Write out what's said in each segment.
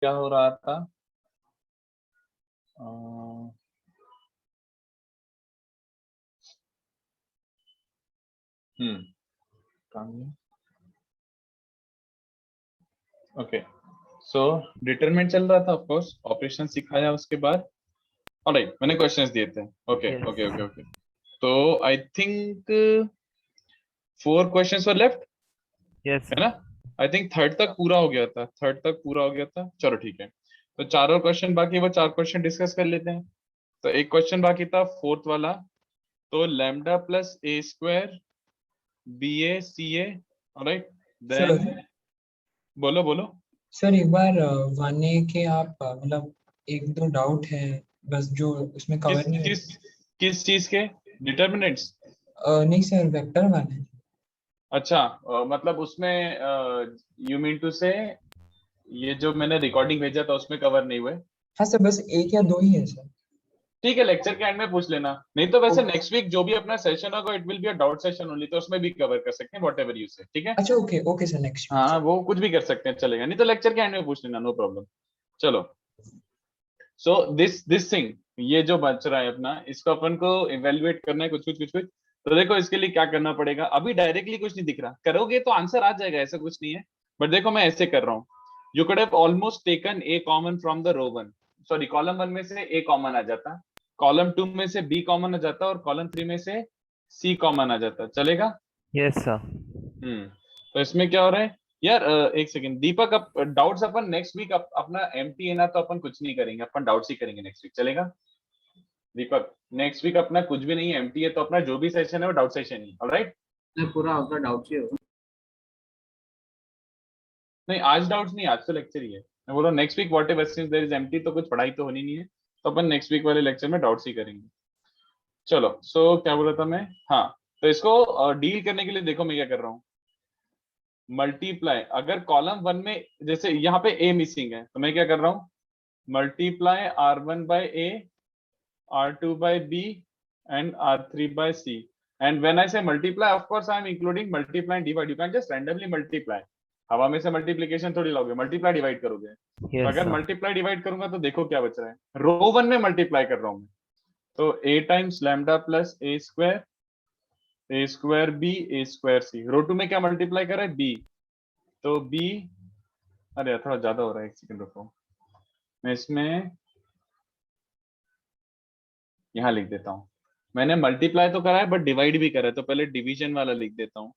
क्या हो रहा था? ओके, सो डिटरमिनेंट चल रहा था, ऑफ कोर्स ऑपरेशन सिखाया उसके बाद। ऑलराइट, मैंने क्वेश्चंस दिए थे। Okay Yes. Okay okay okay. तो I think 4 questions were left, Yes, है sir. ना? आई थिंक थर्ड तक पूरा हो गया था, थर्ड तक पूरा हो गया था। चलो ठीक है, तो 4 और क्वेश्चन बाकी, वो 4 क्वेश्चन डिस्कस कर लेते हैं। तो एक क्वेश्चन बाकी था फोर्थ वाला, तो lambda plus A square B A C A. Alright, sir then बोलो बोलो। सर एक बार वन ए के आप मतलब एक दो डाउट है बस जो उसमें किस कवर नहीं किस किस चीज के डिटर्मिनेंट्स? नहीं सर वेक्टर वन है। अच्छा, मतलब उसमें यू मीन टू से ये जो मैंने रिकॉर्डिंग भेजा था उसमें कवर नहीं हुए? हाँ सर बस एक या दो ही है सर। ठीक है, लेक्चर के एंड में पूछ लेना, नहीं तो वैसे ओके। नेक्स्ट वीक जो भी अपना सेशन होगा it will be a doubt session only, तो उसमें भी कवर कर सकते हैं व्हाट एवर यू से। ठीक है, अच्छा okay okay sir next week हाँ वो कुछ भी कर सकते हैं, चलेगा, नहीं तो लेक्चर के एंड में पूछ लेना, नो प्रॉब्लम। चलो, सो दिस थिंग, ये जो बच रहा है अपना, इसको अपन को इवेल्युएट करना है कुछ कुछ कुछ कुछ। तो देखो इसके लिए क्या करना पड़ेगा, अभी डायरेक्टली कुछ नहीं दिख रहा, करोगे तो आंसर आ जाएगा, ऐसा कुछ नहीं है। बट देखो मैं ऐसे कर रहा हूँ, you could have almost taken a common from the row one, sorry column one में से ए कॉमन आ जाता, कॉलम टू में से बी कॉमन आ जाता, और कॉलम थ्री में से सी कॉमन आ जाता, चलेगा? Yes, sir. तो इसमें क्या हो रहा है यार, एक सेकंड दीपक, अब डाउट्स अपन नेक्स्ट वीक अपना एमटी है ना, तो अपन कुछ नहीं करेंगे, अपन डाउट्स ही करेंगे नेक्स्ट वीक, चलेगा? दीपक, नेक्स्ट वीक अपना कुछ भी नहीं है, एमटी है, तो अपना जो भी सेशन है वो डाउट सेशन ही, ऑलराइट? पूरा आपका डाउट ही होगा। नहीं आज डाउट्स नहीं, आज तो लेक्चर ही है। मैं बोल रहा हूँ next week whatever since there is MT, तो कुछ पढ़ाई तो होनी नहीं है, तो अपन नेक्स्ट वीक वाले लेक्चर में डाउट्स ही करेंगे। चलो, सो क्या बोल रहा था मैं, हाँ, तो इसको डील करने के लिए देखो मैं क्या कर रहा हूँ, मल्टीप्लाई, अगर कॉलम वन में जैसे यहाँ पे ए मिसिंग है, तो मैं क्या कर रहा हूँ, multiply R1 by A, R2 by B and R3 by C. And when I say multiply, of course I am including multiply and divide. You can just randomly multiply. हवा में से मल्टीप्लीकेशन थोड़ी लाओगे, मल्टीप्लाई डिवाइड करोगे। तो Yes, अगर sir. Multiply divide करूंगा तो देखो क्या बच रहा है, रो वन में मल्टीप्लाई कर रहा हूँ मैं, तो a times lambda plus a square b a square c। Row two में क्या मल्टीप्लाई कर रहा है, b, तो b, अरे थोड़ा ज्यादा हो रहा है, एक सेकंड रुको, मैं इसमें यहाँ लिख देता हूँ, मैंने मल्टीप्लाई तो करा है बट डिवाइड भी करा है, तो पहले डिवीजन वाला लिख देता हूँ।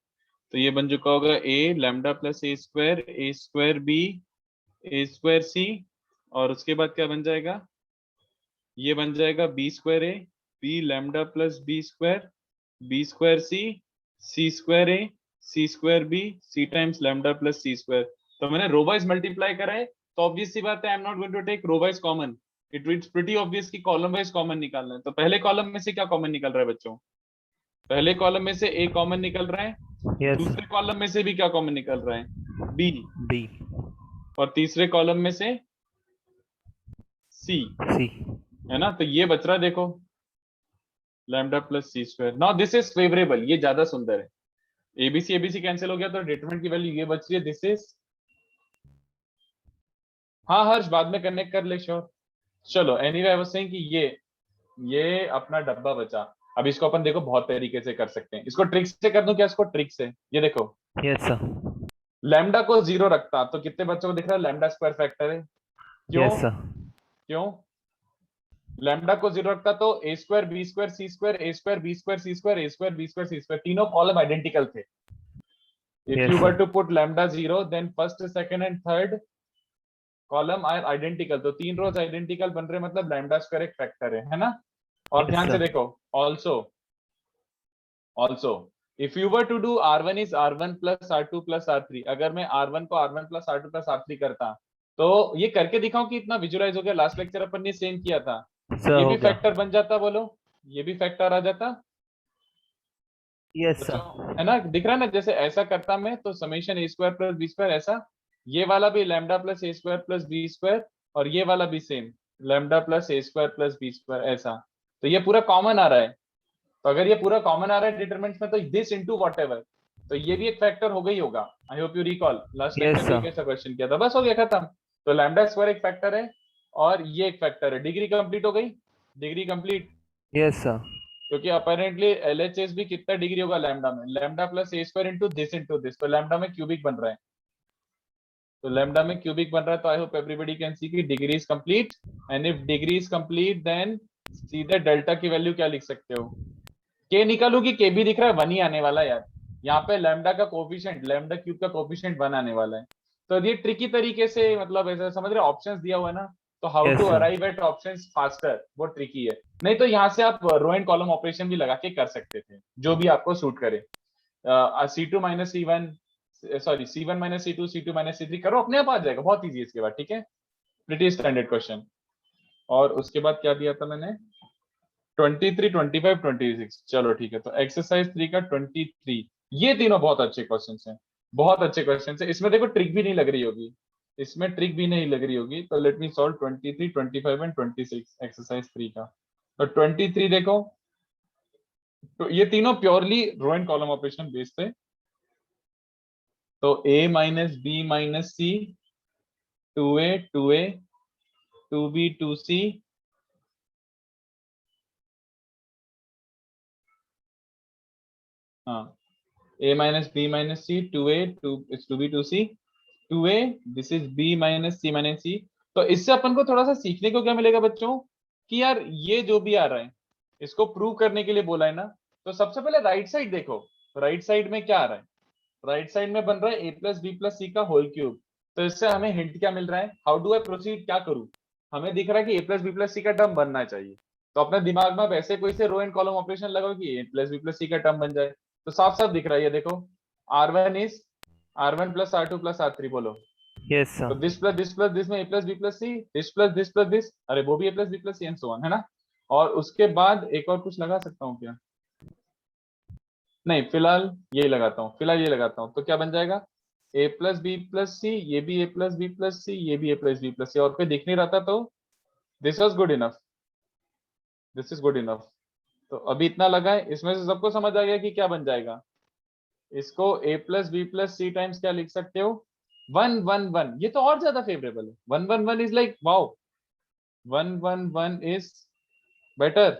तो ये बन चुका होगा a lambda plus a square b a square c, और उसके बाद क्या बन जाएगा, ये बन जाएगा b square a b lambda plus b square c square a c square b c times lambda plus c square. तो मैंने रो वाइज मल्टीप्लाई करा है, तो ऑब्वियस सी बात है I am not going to take row wise common, it is pretty obvious कि column wise common निकालना है। तो पहले कॉलम में से क्या कॉमन निकल रहा है बच्चों, पहले कॉलम में से ए कॉमन निकल रहा है, Yes, दूसरे sir. कॉलम में से भी क्या कॉमन निकल रहा है, बी, B. और तीसरे कॉलम में से सी, C. है ना? तो ये बच रहा है देखो, lambda plus C square. Now this is favourable, ये ज्यादा सुंदर है, एबीसी कैंसिल हो गया, तो डिटरमिनेंट की वैल्यू ये बच रही है, दिस इज, हाँ हर्ष बाद में कनेक्ट कर ले, श्योर। चलो एनीवे आई वाज सेइंग कि ये अपना डब्बा बचा। अब इसको अपन देखो बहुत तरीके से कर सकते हैं, इसको ट्रिक से कर दूं क्या, इसको ट्रिक से, ये देखो, Yes, sir. लैम्डा को 0 रखता तो कितने बच्चों को दिख रहा है, लैम्डा स्क्वायर फैक्टर है, क्यों? Yes, sir. क्यों लैम्डा को 0 रखता, तो a square b square c square a square b square c square a square b square c square, तीनों कॉलम आइडेंटिकल थे। If Yes, you were sir. to put lambda 0, then first, second and third column are identical. तो तीन रोज identical बन रहे, मतलब lambda square एक factor है ना? और Yes, ध्यान से sir. देखो, also if you were to do r1 is r1 plus r2 plus r3, अगर मैं r1 को r1 plus r2 plus r3 करता, तो ये करके दिखाऊं कि इतना विजुअलाइज हो गया, लास्ट लेक्चर अपन ने सेम किया था, Sir, ये हो भी गया. फैक्टर बन जाता, बोलो ये भी फैक्टर आ जाता, Yes, sir. है ना? दिख रहा है ना, जैसे ऐसा करता मैं तो summation a square plus b square, ऐसा ये वाला भी lambda plus a square plus b square, और ये वाला भी same lambda plus a square plus b square, ऐसा। तो ये पूरा कॉमन आ रहा है, तो अगर ये पूरा कॉमन आ रहा है डिटरमिनेंट में, तो दिस इनटू व्हाटएवर, तो ये भी एक फैक्टर हो गई होगा। I hope you recall last Yes, lecture में sir. कैसा क्वेश्चन किया था, बस हो गया खत्म। तो लैम्डा स्क्वायर एक फैक्टर है और ये एक फैक्टर है। डिग्री कंप्लीट हो गई, डिग्री कंप्लीट, Yes, sir. क्योंकि अपेरेंटली एलएचएस भी कितना डिग्री होगा लैम्डा में, lambda plus A square into this, तो लैम्डा में क्यूबिक बन रहा है, तो लैम्डा में क्यूबिक बन रहा है। तो I hope everybody can see की degree is complete, and if degree is complete then सीधे डेल्टा की वैल्यू क्या लिख सकते हो, के निकालू कि के भी दिख रहा है, 1 ही आने वाला है यार, यहाँ पे लैम्डा का कोफिशिएंट, लैम्डा क्यूब का कोफिशिएंट 1 आने वाला है। तो ये ट्रिकी तरीके से, मतलब ऐसा समझ रहे, ऑप्शंस दिया हुआ है ना, तो हाउ Yes, टू sir. Arrive at options faster, वो ट्रिकी है। नहीं तो यहाँ से आप रो एंड कॉलम ऑपरेशन भी लगा के कर सकते थे, जो भी आपको सूट करे। C2 minus C1, sorry C1 minus C2, C2 minus C3 करो, अपने आप आ जाएगा, बहुत इजी है इसके बाद, ठीक है, प्रिटी स्टैंडर्ड क्वेश्चन। और उसके बाद क्या दिया था मैंने, 23, 25, 26, चलो ठीक है। तो एक्सरसाइज 3 का 23, ये तीनों बहुत अच्छे क्वेश्चंस हैं, बहुत अच्छे क्वेश्चंस हैं। इसमें देखो ट्रिक भी नहीं लग रही होगी, इसमें ट्रिक भी नहीं लग रही होगी। तो let me solve 23, 25 and 26 exercise 3 का। तो 23 देखो, तो ये तीनों purely row and column operation based थे। तो a minus b minus c, 2a 2a, 2b 2c, हाँ, a minus b minus c, 2a 2b 2c, 2a, this is b minus c minus c। तो इससे अपन को थोड़ा सा सीखने को क्या मिलेगा बच्चों, कि यार ये जो भी आ रहा है इसको प्रूव करने के लिए बोला है ना। तो सबसे पहले राइट साइड देखो, राइट साइड में क्या आ रहा है, राइट साइड में बन रहा है a plus B plus C का होल क्यूब। तो इससे हमें हिंट क्या मिल रहा है, हाउ डू आई प्रोसीड, क्या करूं, हमें दिख रहा है कि a plus B plus C का टर्म बनना चाहिए। तो अपने दिमाग में आप ऐसे कोई से रो एंड कॉलम ऑपरेशन लगाओ कि a plus B plus C का टर्म बन जाए। तो साफ साफ दिख रहा है, ये देखो, R1 is R1 plus R2 plus R3, बोलो। Yes, तो sir. दिस में a plus B plus c, this plus this, अरे वो भी a plus B plus C and so on, है ना। और उसके बाद एक और कुछ लगा सकता हूँ क्या, नहीं फिलहाल यही लगाता हूँ, फिलहाल ये लगाता हूँ। तो क्या बन जाएगा, a प्लस बी प्लस सी, ये भी a प्लस बी प्लस सी, ये भी a प्लस बी प्लस सी, और कोई दिख नहीं रहा था, तो this was good enough, this is good enough. तो अभी इतना लगा है, इसमें से सबको समझ आ गया कि क्या बन जाएगा। इसको a plus B plus C times क्या लिख सकते हो, 1 1 1, ये तो और ज्यादा फेवरेबल है, 1 1 1 is like wow, 1 1 1 is better.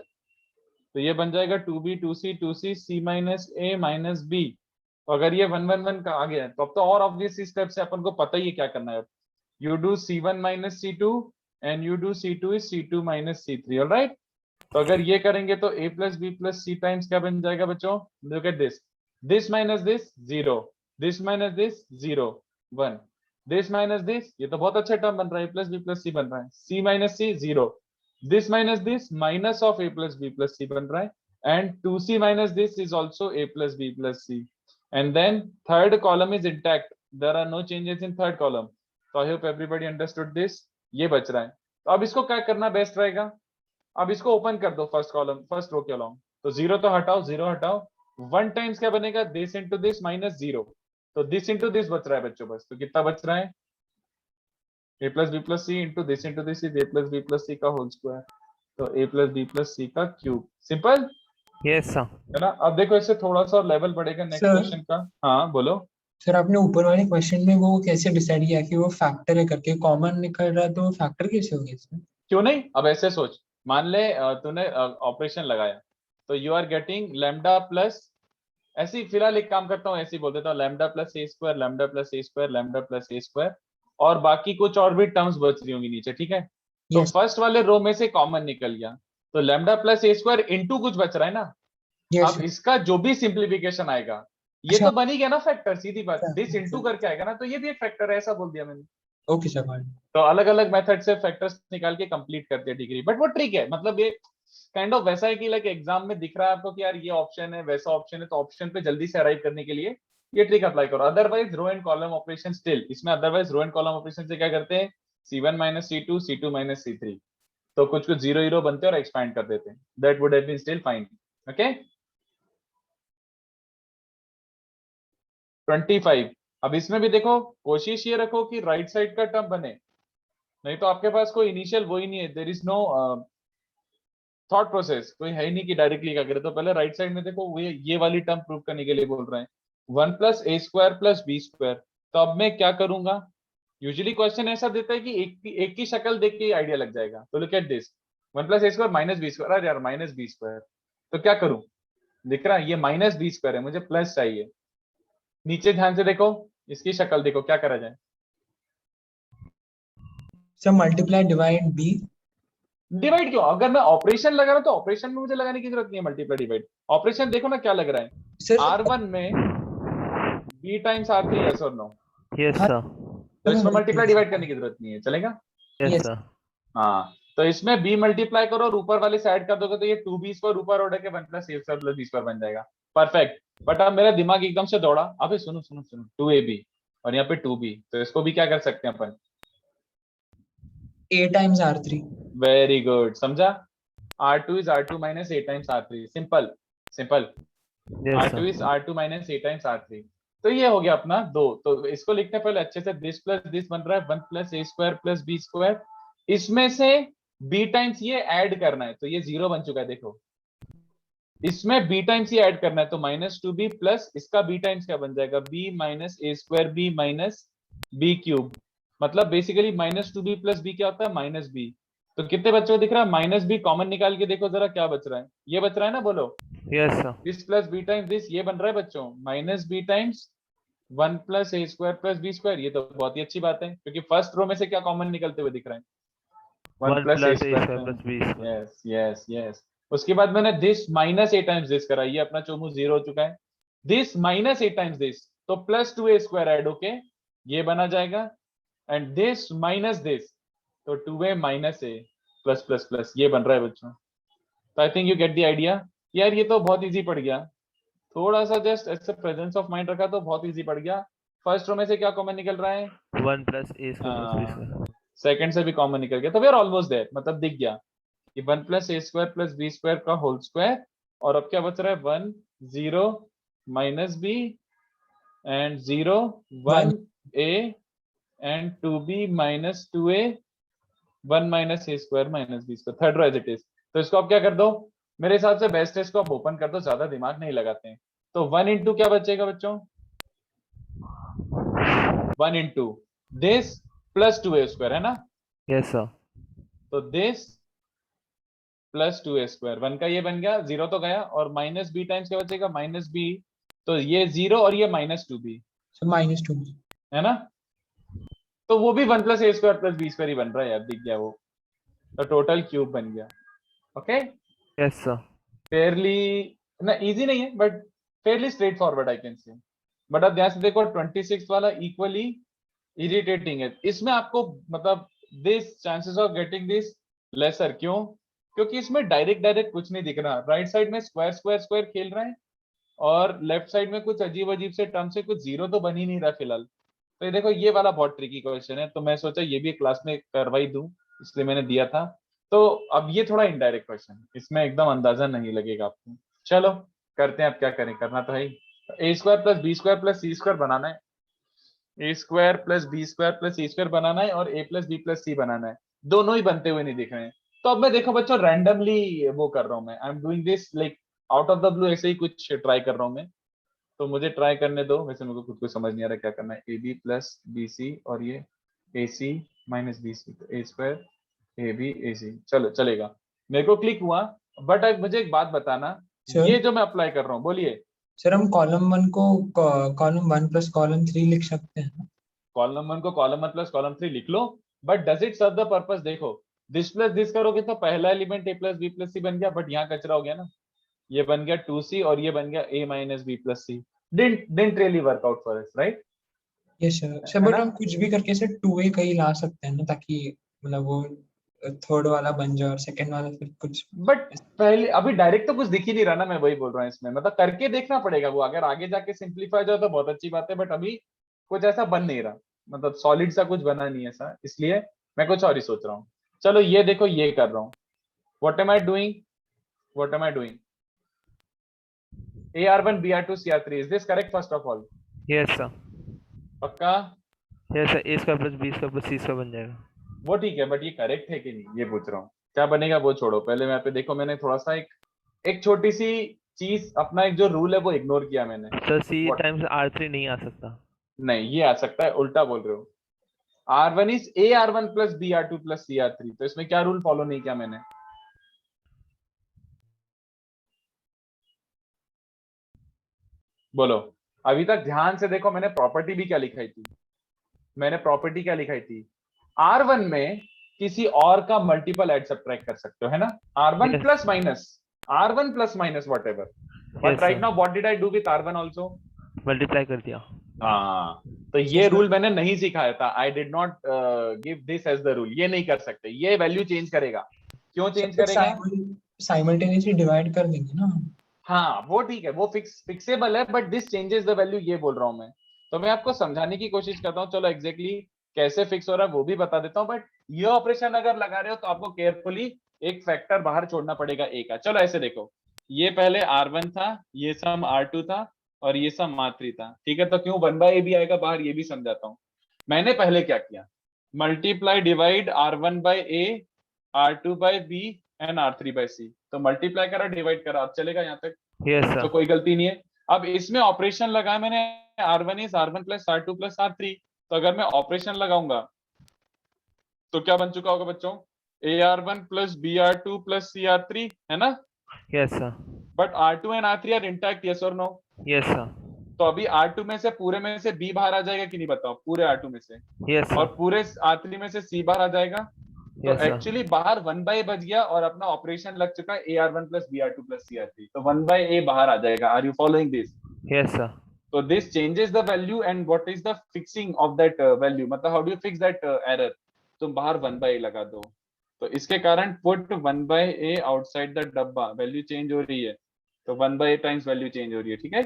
तो ये बन जाएगा 2b 2c 2c c minus a minus b। तो अगर ये 1 1 1 का आ गया तो अब तो और ऑब्वियस स्टेप से अपन को पता ही है क्या करना है। You do c1 minus c2 and you do c2 is c2 minus c3, all right. तो अगर ये करेंगे तो a plus B plus C times क्या बन जाएगा बच्चों, look at this, this minus this 0, this minus this 0 1, this minus this, ये तो बहुत अच्छा टर्म बन रहा है, a plus B plus C बन रहा है, c minus C 0, this minus this minus of a plus B plus C बन रहा है, and 2c minus this is also a plus B plus C, and then third column is intact, there are no changes in third column. तो I hope everybody understood this, ये बच रहा है। तो अब इसको क्या करना बेस्ट रहेगा, अब इसको ओपन कर दो फर्स्ट कॉलम, फर्स्ट रो के अलॉन्ग, तो 0 तो हटाओ, 0 हटाओ, 1 टाइम्स क्या बनेगा, दिस इंटू दिस माइनस 0, तो दिस इंटू दिस बच रहा है बच्चों बस। तो कितना बच रहा है, a plus B plus C into this is a plus B plus C का होल स्क्वायर, तो a plus B plus C का क्यूब, सिंपल Yes, sir. है ना। अब देखो इससे थोड़ा सा लेवल बढ़ेगा नेक्स्ट सर क्वेश्चन का, हाँ बोलो। सर आपने ऊपर वाले क्वेश्चन में वो कैसे डिसाइड किया कि वो फैक्टर है करके, कॉमन निकल रहा है तो फैक्टर कैसे हो गया इसमें? क्यों नहीं, अब ऐसे सोच, मान ले तूने ऑपरेशन लगाया, तो you are getting lambda plus, ऐसे ही फिलहाल एक काम करता हूँ, ऐसे ही बोल देता हूँ, lambda plus A square, lambda plus A square, lambda plus A square, और बाकी कुछ और भी टर्म्स बच रही होंगी नीचे, ठीक है। तो यस फर्स्ट वाले रो में से कॉमन निकल गया, तो lambda plus A square into कुछ बच रहा है ना। यस अब इसका जो भी सिंप्लीफिकेशन आएगा, ये अच्छा तो बन ही गया ना फैक्टर, सीधी बात, दिस इंटू अच्छा करके आएगा ना, तो ये भी एक फैक्टर है, ऐसा बोल दिया मैंने। Okay sir got it. तो अलग अलग मेथड से फैक्टर्स निकाल के कंप्लीट करते हैं डिग्री, बट वो ट्रिक है, मतलब ये काइंड ऑफ वैसा है कि लाइक एग्जाम में दिख रहा है आपको कि यार ये ऑप्शन है वैसा ऑप्शन है, तो ऑप्शन पे जल्दी से अराइव करने के लिए ये ट्रिक अप्लाई करो। Otherwise row and column operation still इसमें, otherwise row and column operation से क्या करते हैं, c1 minus c2 c2 minus c3, तो कुछ कुछ 0 0 बनते हैं और एक्सपैंड कर देते हैं, that would have been still fine. Okay 25, अब इसमें भी देखो कोशिश ये रखो कि राइट साइड का टर्म बने, नहीं तो आपके पास कोई इनिशियल वो ही नहीं है, there is no thought process, कोई है ही नहीं कि डायरेक्टली क्या करे। तो पहले राइट साइड में देखो, वो ये वाली टर्म प्रूव करने के लिए बोल रहे हैं, 1 plus A square plus B square. तो अब मैं क्या करूंगा, यूजुअली क्वेश्चन ऐसा देता है कि एक की शक्ल देख के आइडिया लग जाएगा। तो look at this, 1 + a² - b²। अरे यार -b², तो क्या करूं? दिख रहा है ये -b² है, मुझे प्लस चाहिए। नीचे ध्यान से देखो, इसकी शक्ल देखो, क्या करा जाए? Sir multiply divide b। Divide क्यों? अगर मैं ऑपरेशन लगा रहा हूं तो ऑपरेशन में मुझे लगाने की जरूरत नहीं है मल्टीप्लाई डिवाइड। ऑपरेशन देखो ना क्या लग रहा है, सर R1 में b टाइम्स R3, यस और नो? Yes, हाँ, sir. तो मैं इसमें वही मल्टीप्लाई पूछ रहा डिवाइड करने की जरूरत नहीं है, चलेगा? Yes, Yes. sir. हाँ, तो इसमें b मल्टीप्लाई करो और ऊपर वाले साइड कर दोगे तो ये 2b² ऊपर उड़ के 1 + a² + b² बन जाएगा। परफेक्ट। बट अब मेरा दिमाग एकदम से दौड़ा, अबे सुनो सुनो सुनो, 2ab और यहाँ पे 2b, तो इसको भी क्या कर सकते हैं अपन? a times r3। Very good, समझा? R2 is R2 - a times R3, simple simple. Yes, R2 is sir. R2 - a times R3। तो ये हो गया अपना 2। तो इसको लिखने पहले अच्छे से, दिस प्लस दिस बन रहा है 1 + a² + b²। इसमें से b टाइम्स ये ऐड करना है, तो ये 0 बन चुका है देखो। इसमें b टाइम्स ये ऐड करना है, तो -2b प्लस इसका b टाइम्स क्या बन जाएगा? b - a² b - b³। मतलब बेसिकली -2b + b क्या होता है? -b। तो कितने बच्चों को दिख रहा है? -b कॉमन निकाल के देखो जरा, क्या बच रहा है? ये बच रहा है ना, बोलो। Yes, sir. This plus b times this, ये बन रहा है बच्चों -b टाइम्स 1 + a² + b²। ये तो बहुत ही अच्छी बात है, क्योंकि फर्स्ट रो में से क्या कॉमन निकलते हुए दिख रहा है? 1 1 + plus a a²। square plus b square. Yes yes yes. उसके बाद मैंने दिस -a टाइम्स दिस करा, ये अपना चोमू 0 हो चुका है। दिस -a टाइम्स दिस, तो +2a² ऐड होके ये बना जाएगा। एंड दिस माइनस दिस, तो 2a - a plus plus plus, ये बन रहा है बच्चों। तो I think you get the idea. यार ये तो बहुत इजी पड़ गया, थोड़ा सा जस्ट ऐसे प्रेजेंस ऑफ माइंड रखा तो बहुत इजी पड़ गया। फर्स्ट रो में से क्या कॉमन निकल रहा है? 1 plus a square plus b square. Second से भी कॉमन निकल गया, तो वी आर ऑलमोस्ट देयर, मतलब दिख गया कि 1 + a² + b² का होल स्क्वायर। और अब क्या बच रहा है? 1 0 -b and 0 1 a and 2b - 2a 1 - a² - b²। Third row as it is. तो इसको आप क्या कर दो, मेरे हिसाब से बेस्ट है इसको आप ओपन कर दो, ज्यादा दिमाग नहीं लगाते हैं। तो 1 × क्या बचेगा बच्चों? 1 × दिस प्लस 2a² है ना? Yes, sir. तो दिस प्लस 2a², 1 का ये बन गया, 0 तो गया, और -b टाइम्स क्या बचेगा? -b, तो ये 0 और ये -2b सर -2। है ना? तो वो भी 1 + a² + b² ही बन रहा है यार, दिख गया वो। तो टोटल क्यूब बन गया। Okay, Yes, sir. फेयरली ना, इजी नहीं है but Fairlie straight forward I can say. But अब ध्यान से देखो, 26 वाला इक्वली इरिटेटिंग है। इसमें आपको मतलब this chances of getting this lesser, क्यों? क्योंकि इसमें डायरेक्ट डायरेक्ट कुछ नहीं दिख रहा। राइट साइड में स्क्वायर स्क्वायर स्क्वायर खेल रहे हैं, और लेफ्ट साइड में कुछ अजीब अजीब से टर्म से कुछ 0 तो बन ही नहीं रहा फिलहाल। तो ये देखो, ये वाला बहुत ट्रिकी क्वेश्चन है, तो मैं सोचा ये भी क्लास में करवाई दूं, इसलिए मैंने दिया था। तो अब ये थोड़ा इनडायरेक्ट क्वेश्चन, इसमें एकदम अंदाजा नहीं लगेगा आपको। चलो करते हैं, अब क्या करें, करना तो है ही। a² + b² + c² बनाना है, a² + b² + c² बनाना है, और a + b + c बनाना है। दोनों ही बनते हुए नहीं दिख रहे हैं। तो अब मैं देखो बच्चों, रैंडमली वो कर रहा हूँ मैं, I am doing this like out of the blue, ऐसे ही कुछ ट्राई कर रहा हूँ मैं। तो मुझे ट्राई करने दो, वैसे मेरे को खुद को समझ नहीं आ रहा क्या करना है। AB + BC और ये AC - BC, तो a² AB AC, चलो चलेगा, मेरे को क्लिक हुआ। बट अब मुझे एक बात बताना, सर ये जो मैं अप्लाई कर रहा हूँ, बोलिए। सर हम कॉलम 1 को कॉलम 1 + कॉलम 3 लिख सकते हैं ना? कॉलम 1 को कॉलम 1 + कॉलम 3 लिख लो, but does it serve the purpose? देखो, दिस प्लस दिस करोगे तो पहला एलिमेंट a + b + c बन गया, बट यहाँ कचरा हो गया ना, ये बन गया 2c और ये बन गया a - b + c। Didn't really work out for us, right? Yes sir. Sir है बट ना? हम कुछ भी करके सर 2a कहीं ला सकते हैं ना, ताकि मतलब वो थर्ड वाला बन जाए और सेकंड वाला फिर कुछ। बट पहले अभी डायरेक्ट तो कुछ दिख ही नहीं रहा ना, मैं वही बोल रहा हूँ। इसमें मतलब करके देखना पड़ेगा वो, अगर आगे जाके सिंप्लीफाई जाए तो बहुत अच्छी बात है, बट अभी कुछ ऐसा बन नहीं रहा, मतलब सॉलिड सा कुछ बना नहीं ऐसा, इसलिए मैं कुछ और ही सोच रहा हूँ। चलो ये देखो, ये कर रहा हूँ। What am I doing? What am I doing? AR1 BR2 CR3, is this correct first of all? Yes, sir. पक्का? Yes, sir. A square plus b square plus c square बन जाएगा. वो ठीक है, बट ये करेक्ट है कि नहीं ये पूछ रहा हूँ। क्या बनेगा वो छोड़ो, पहले मैं पे देखो, मैंने थोड़ा सा एक छोटी सी चीज, अपना एक जो रूल है वो इग्नोर किया मैंने। Sir, c What? times r3 नहीं आ सकता. नहीं, ये आ सकता है, उल्टा बोल रहे हो। R1 is AR1 plus BR2 plus CR3, तो इसमें क्या रूल फॉलो नहीं किया मैंने? बोलो, अभी तक ध्यान से देखो, मैंने प्रॉपर्टी भी क्या लिखाई थी? मैंने प्रॉपर्टी क्या लिखाई थी? R1 में किसी और का मल्टीपल ऐड सब्ट्रैक्ट कर सकते हो, है ना? R1 Yes. Plus minus, R1 plus minus what ever, but Yes, right sir. Now what did I do with R1 also? Multiply कर दिया. हाँ, तो ये रूल मैंने नहीं सिखाया था. I did not give this as the rule. ये नहीं कर सकते, ये वैल्यू चेंज करेगा. क्यों चेंज करेगा? साइमल्टेनियसली डिवाइड कर देंगे ना. हाँ वो ठीक है, वो फिक्सेबल है, but this changes the value, ये बोल रहा हूं मैं. तो मैं आपको समझाने की कोशिश करता हूँ. चलो एग्जैक्टली कैसे फिक्स हो रहा है वो भी बता देता हूँ, बट ये ऑपरेशन अगर लगा रहे हो तो आपको केयरफुली एक फैक्टर बाहर छोड़ना पड़ेगा ए का. चलो ऐसे देखो, ये पहले R1 था, ये सम R2 था, और ये सम R3 था. ठीक है, तो क्यों 1/a भी आएगा बाहर, ये भी समझाता हूँ. मैंने पहले क्या किया, multiply divide R1 by A, R2 by B and R3 by C. तो मल्टीप्लाई करा, डिवाइड करा, अब चलेगा यहाँ तक? Yes, तो sir. कोई गलती नहीं है. अब इसमें ऑपरेशन लगाया मैंने, R1 is R1 plus R2 plus R3. तो अगर मैं ऑपरेशन लगाऊंगा तो क्या बन चुका होगा बच्चों? AR1 plus BR2 plus CR3, है ना? Yes, sir. But R2 and R3 are intact, yes और नो? Yes, sir. तो अभी R2 में से पूरे में से B बाहर आ जाएगा कि नहीं, बताओ? पूरे R2 में से. Yes, और sir. पूरे R3 में से C बाहर आ जाएगा. तो Yes, sir. एक्चुअली बाहर 1/a बच गया और अपना ऑपरेशन लग चुका है AR1 plus BR2 plus CR3. तो 1/a बाहर आ जाएगा. Are you following this? Yes, sir. So this changes the value, and what is the fixing of that value? मतलब how do you fix that error? तुम बाहर 1/a लगा दो. तो इसके कारण put 1/a outside the डब्बा, वैल्यू चेंज हो रही है. तो 1/a टाइम्स वैल्यू चेंज हो रही है. ठीक है.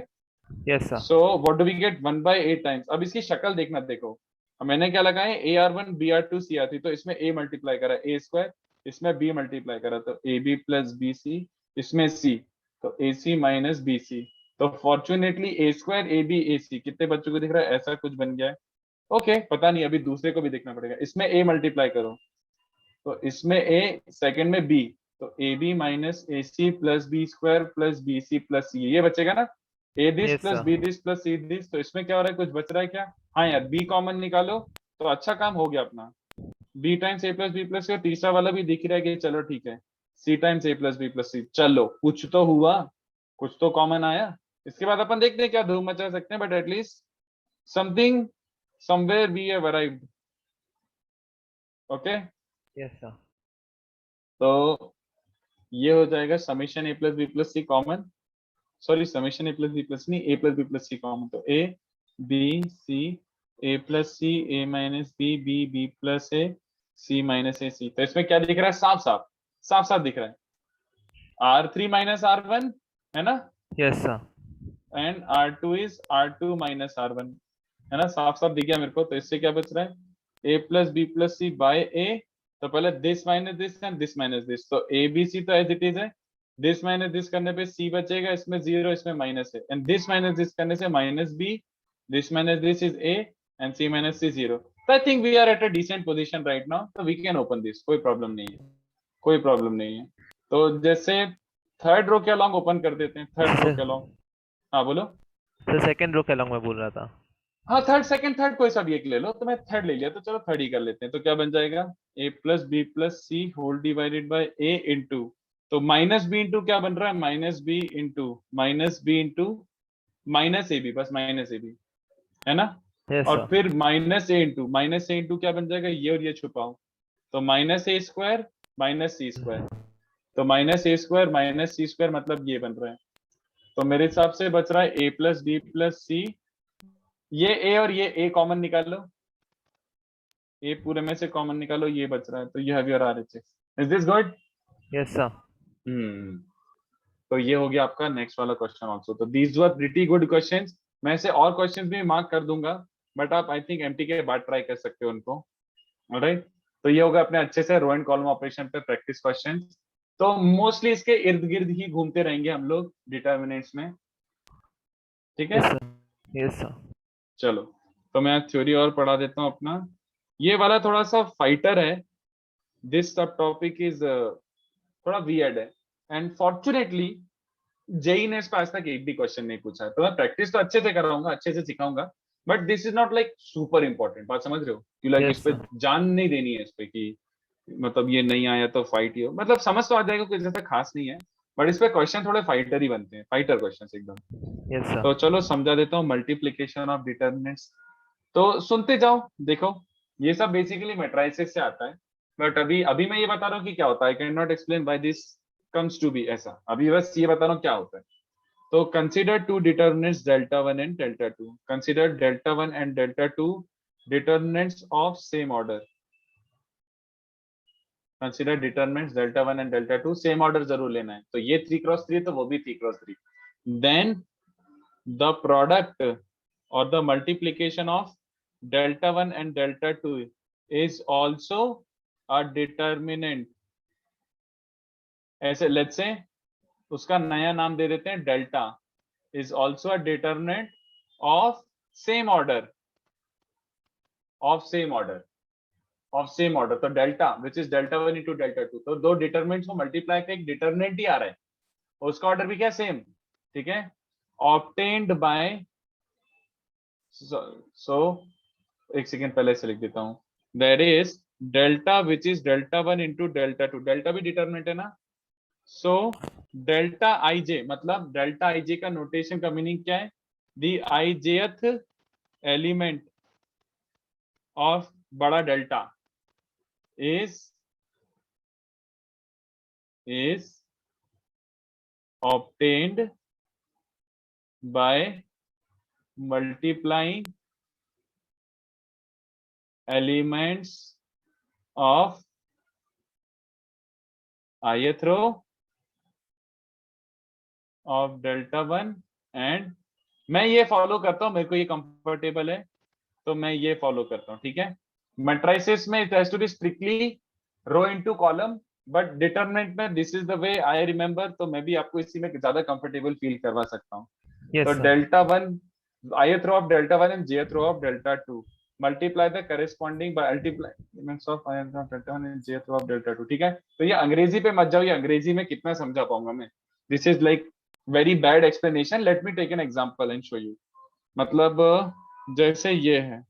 Yes, sir. So what do we get? 1/a times. अब इसकी शक्ल देखना, देखो मैंने क्या लगाया, AR1 BR2 CR3. तो इसमें a मल्टीप्लाई करा a स्क्वायर, इसमें b मल्टीप्लाई करा तो AB प्लस BC, इसमें c, तो AC माइनस BC. तो fortunately a square AB AC कितने बच्चों को दिख रहा है? ऐसा कुछ बन गया है. ओके, पता नहीं, अभी दूसरे को भी देखना पड़ेगा. इसमें a मल्टीप्लाई करो तो इसमें a, सेकंड में b, तो AB minus AC plus B square plus BC plus C, ये बचेगा ना? A this Yes, plus sir. B this plus C this. तो इसमें क्या हो रहा है, कुछ बच रहा है क्या? हाँ यार, B कॉमन निकालो तो अच्छा काम हो गया अपना. B times A plus B plus C, तीसरा वाला भी दिख रहा है कि चलो ठीक है, C times A plus B plus C. चलो कुछ तो हुआ, कुछ तो कॉमन आया. इसके बाद अपन देखते हैं क्या धूम मचा सकते हैं, but at least something, somewhere we have arrived. Okay, Yes, sir. तो ये हो जाएगा summation A plus B plus C common. Sorry, summation A plus B plus नहीं, A plus B plus C common. तो A B C, A plus C, A minus B, B B plus A, C minus A C. तो इसमें क्या दिख रहा है? साफ साफ साफ साफ दिख रहा है, R3 माइनस R1, है ना? Yes, sir. And R2 is R2 minus R1, है ना? साफ साफ दिख गया मेरे को. तो इससे क्या बच रहा है? A plus B plus C by A. तो पहले this minus this and this minus this. तो A B C तो एज इट इज है. दिस माइनस दिस करने पे C बचेगा, इसमें 0, इसमें माइनस है. एंड दिस माइनस दिस करने से minus B, this minus this is A, and C minus C 0. तो I think we are at a decent position right now. तो वी कैन ओपन दिस, कोई problem नहीं है, कोई problem नहीं है. तो जैसे थर्ड रो के अलॉन्ग ओपन कर देते हैं, थर्ड रो के अलॉन्ग. हाँ बोलो. सर सेकंड रो के अलॉन्ग मैं बोल रहा था. हाँ थर्ड, सेकंड, थर्ड कोई सा भी एक ले लो. तो मैं थर्ड ले लिया, तो चलो थर्ड ही कर लेते हैं. तो क्या बन जाएगा? A plus B plus C whole divided by A into, तो माइनस B इंटू क्या बन रहा है? Minus B into minus B into minus AB, बस माइनस AB, है ना? Yes, और sir. फिर माइनस A इंटू क्या बन जाएगा? ये और ये छुपाओ, तो minus A square minus C square. तो minus A square minus C square मतलब ये बन रहा है. तो मेरे हिसाब से बच रहा है A plus B plus C. ये A और ये A कॉमन निकाल लो, A पूरे में से कॉमन निकालो, ये बच रहा है. तो you have your RHS. Is this good? Yes, sir. तो ये हो गया आपका नेक्स्ट वाला क्वेश्चन आल्सो. तो these were pretty good questions. मैं से और क्वेश्चंस भी मार्क कर दूंगा, बट आप आई थिंक एमटी के बाद ट्राई कर सकते हो उनको. ऑलराइट, तो ये होगा अपने अच्छे से रो एंड कॉलम ऑपरेशन पे प्रैक्टिस क्वेश्चन. तो मोस्टली इसके इर्द गिर्द ही घूमते रहेंगे हम लोग डिटर्मिनेंट्स में. ठीक है. Yes, sir. Yes, sir. चलो, तो मैं थ्योरी और पढ़ा देता हूँ अपना. ये वाला थोड़ा सा फाइटर है. दिस सब टॉपिक इज थोड़ा वियर्ड है, एंड फॉर्चुनेटली जेई ने इस पर आज तक एक भी क्वेश्चन नहीं पूछा है. तो मैं प्रैक्टिस तो अच्छे से कराऊंगा, अच्छे से सिखाऊंगा, but this is not like super important, बात समझ रहे हो कि लाइक Yes, इस पे sir. जान नहीं देनी है इस पे कि मतलब ये नहीं आया तो फाइट ही हो, मतलब समझ तो आ जाएगा, कुछ ऐसा खास नहीं है, बट इस पे क्वेश्चन थोड़े फाइटर ही बनते हैं, फाइटर क्वेश्चन एकदम। Yes, sir. तो चलो समझा देता हूँ, मल्टीप्लीकेशन ऑफ डिटर्मिनेंट्स, तो सुनते जाओ, देखो ये सब बेसिकली मैट्रिसेस से आता है, बट अभी अभी मैं ये बता रहा हूँ कि क्या होता है, I can not explain why this comes to be ऐसा, अभी बस ये बता रहा हूँ क्या होता है। तो consider two determinants delta 1 and delta 2, consider delta 1 and delta 2 determinants of same order, consider determinants delta 1 and delta 2 same order जरूर लेना है, तो ये 3x3 तो वो भी 3x3, then the product or the multiplication of delta 1 and delta 2 is also a determinant, ऐसे let's say उसका नया नाम दे देते हैं delta is also a determinant of same order, of same order, of same order, तो delta which is delta 1 into delta 2, तो दो determinants को मल्टीप्लाई का एक डिटरमिनेंट ही आ रहा है, उसका ऑर्डर भी क्या सेम, ठीक है, obtained by, so एक सेकेंड पहले से लिख देता हूँ, there is delta which is delta 1 into delta 2, delta भी डिटरमिनेंट है ना, सो डेल्टा आई जे, मतलब डेल्टा आई जे का नोटेशन का मीनिंग क्या है, दी आई जेथ एलिमेंट ऑफ बड़ा delta is obtained by multiplying elements of ith row of delta 1 and, मैं ये फॉलो करता हूँ, मेरे को ये कंफर्टेबल है तो मैं ये फॉलो करता हूँ, ठीक है। मैट्रिसेस में it has to be strictly row into column, but determinant में this is the way I remember, तो मैं भी आपको इसी में ज्यादा कंफर्टेबल फील करवा सकता हूँ। Yes, तो sir. Delta 1 ith row of delta 1 and jth row of delta 2 multiply the corresponding by elements of ith row of delta 1 and jth row of delta 2, ठीक है। तो ये अंग्रेजी पे मत जाओ, ये अंग्रेजी में कितना समझा पाऊंगा मैं, this is like very bad explanation, let me take an example and show you. मतलब जैसे ये है,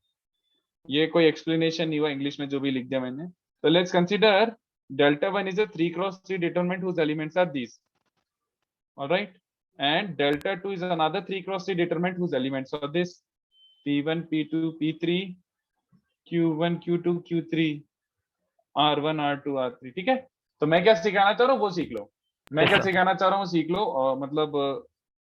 ये कोई एक्सप्लेनेशन नहीं हुआ इंग्लिश में जो भी लिख दिया मैंने, तो let's consider delta 1 is a 3x3 determinant whose elements are these, all right, and delta 2 is another 3x3 determinant whose elements are this, p1 p2 p3 q1 q2 q3 r1 r2 r3, ठीक है। तो मैं क्या सिखाना चाह रहा हूँ वो सीख लो, मैं Yes, क्या sir. सिखाना चाह रहा हूँ सीख लो, मतलब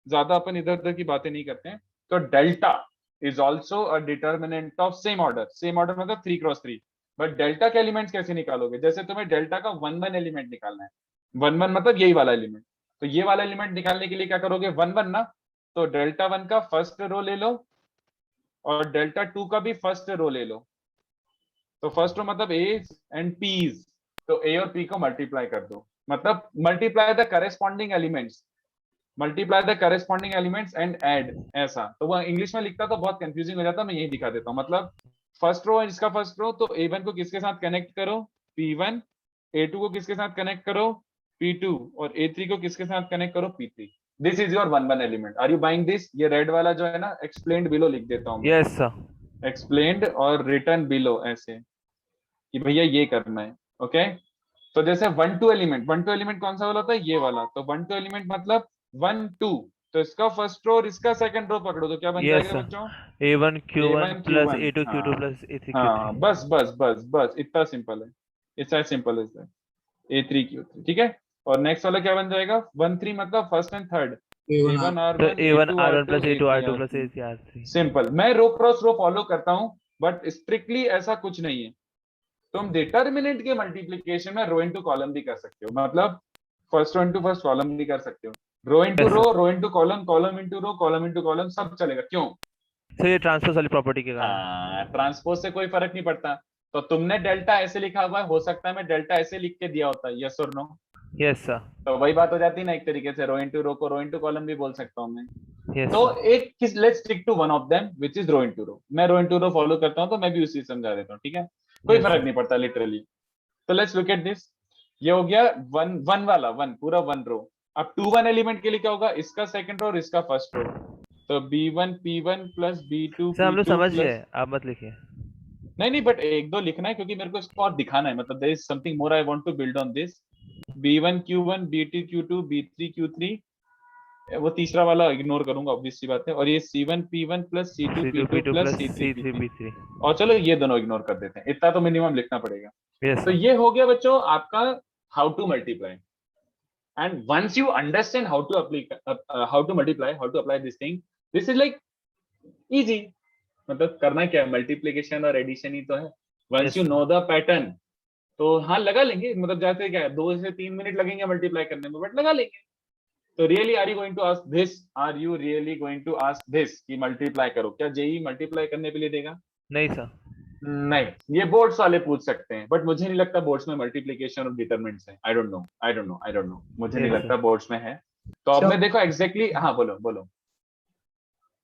ज्यादा अपन इधर उधर की बातें नहीं करते हैं। तो delta is also a determinant of same order, same order मतलब 3x3, बट डेल्टा के एलिमेंट्स कैसे निकालोगे, जैसे तुम्हें डेल्टा का 1 1 एलिमेंट निकालना है, 1 1 मतलब यही वाला एलिमेंट, तो ये वाला एलिमेंट निकालने के लिए क्या करोगे, 1 1 ना, तो डेल्टा 1 का फर्स्ट रो ले लो और डेल्टा 2 का भी फर्स्ट रो ले लो, तो फर्स्ट रो मतलब ए एंड पीज, तो ए और पी को मल्टीप्लाई कर दो, मतलब multiply the corresponding elements, multiply the corresponding elements and add, ऐसा। तो वो इंग्लिश में लिखता तो बहुत कंफ्यूजिंग हो जाता, मैं यही दिखा देता हूँ। मतलब फर्स्ट रो है इसका फर्स्ट रो, तो a1 को किसके साथ कनेक्ट करो, p1, a2 को किसके साथ कनेक्ट करो, p2, और a3 को किसके साथ कनेक्ट करो, p3। This is your 1 1 element, are you buying this? ये रेड वाला जो है ना, एक्सप्लेन्ड बिलो लिख देता हूँ, Yes, sir. एक्सप्लेन्ड और रिटर्न बिलो, ऐसे कि भैया ये करना है, ओके। तो जैसे 1 2 एलिमेंट, 1 2 एलिमेंट कौन सा वाला होता है, ये वाला, तो 1 2 एलिमेंट मतलब 1 2, तो इसका फर्स्ट रो और इसका सेकंड रो पकड़ो तो क्या बन Yes, जाएगा sir. बच्चों, A1 Q1 a1 plus q1, A2 Q2 हाँ plus A3 हाँ, Q3. बस बस बस बस इतना सिंपल है, it's as simple as that, a3 q3, ठीक है। और नेक्स्ट वाला क्या बन जाएगा, 1 3 मतलब first and third, a1 So r1 A1 a2 R1 r2 plus A2 a3 R2 plus r3, A3 R3. Simple. मैं रो क्रॉस रो फॉलो करता हूँ, बट स्ट्रिक्टली ऐसा कुछ नहीं है। तुम डिटर्मिनेंट के मल्टीप्लिकेशन में रो इनटू कॉलम भी कर सकते हो, मतलब first row into first column भी कर सकते हो, row into Yes, row, sir. Row into column, column into row, column into column, सब चलेगा, क्यों? So ये ट्रांसपोज वाली प्रॉपर्टी के कारण. हाँ, ट्रांसपोज से कोई फर्क नहीं पड़ता। तो तुमने डेल्टा ऐसे लिखा हुआ है, हो सकता है मैं डेल्टा ऐसे लिख के दिया होता, यस और नो? Yes, sir. तो वही बात हो जाती है ना, एक तरीके से रो इनटू रो को रो इनटू कॉलम भी बोल सकता हूँ मैं। Yes, तो sir. एक किस, let's stick to one of them which is row into row, मैं रो इनटू रो फॉलो करता हूँ, तो मैं भी उसी समझा देता हूँ, ठीक है, कोई Yes, फर्क sir. नहीं पड़ता लिटरली। तो लेट्स लुक एट दिस, ये हो गया 1 1 वाला, 1 पूरा 1 रो। अब 2 1 एलिमेंट के लिए क्या होगा, इसका सेकंड रो और इसका फर्स्ट रो, तो B1 P1 plus B2 sir हम लोग P2 समझ प्लस, गए, आप मत लिखिए। नहीं बट एक दो लिखना है क्योंकि मेरे को इसको और दिखाना है, मतलब there is something more I want to build on this. B1 Q1 B2 Q2 B3 Q3, वो तीसरा वाला इग्नोर करूंगा, ऑब्वियस सी बात है। और ये C1 P1 plus C2 C2 P2 P2 plus plus C3 C3 P3, P3। और चलो ये दोनों इग्नोर कर देते हैं, इतना तो मिनिमम लिखना पड़ेगा। यस तो सर। ये हो गया बच्चों आपका how to multiply. And once you understand how to apply, how to multiply, how to apply this thing, this is like easy. मतलब करना क्या है, मल्टीप्लीकेशन और एडिशन ही तो है। Once yes you sir. Know the pattern, तो हाँ लगा लेंगे, मतलब जाते क्या है 2 से 3 मिनट लगेंगे मल्टीप्लाई करने में, बट लगा लेंगे। तो really are you going to ask this, are you really going to ask this कि मल्टीप्लाई करो? क्या जेई मल्टीप्लाई करने के लिए देगा? नहीं सर। नहीं, ये बोर्ड्स वाले पूछ सकते हैं, बट मुझे नहीं लगता बोर्ड्स में मल्टीप्लिकेशन और डिटरमिनेंट्स है। I don't know, I don't know, I don't know, मुझे नहीं यस लगता सर। बोर्ड्स में है। तो अब सर मैं देखो एग्जैक्टली, हाँ बोलो बोलो।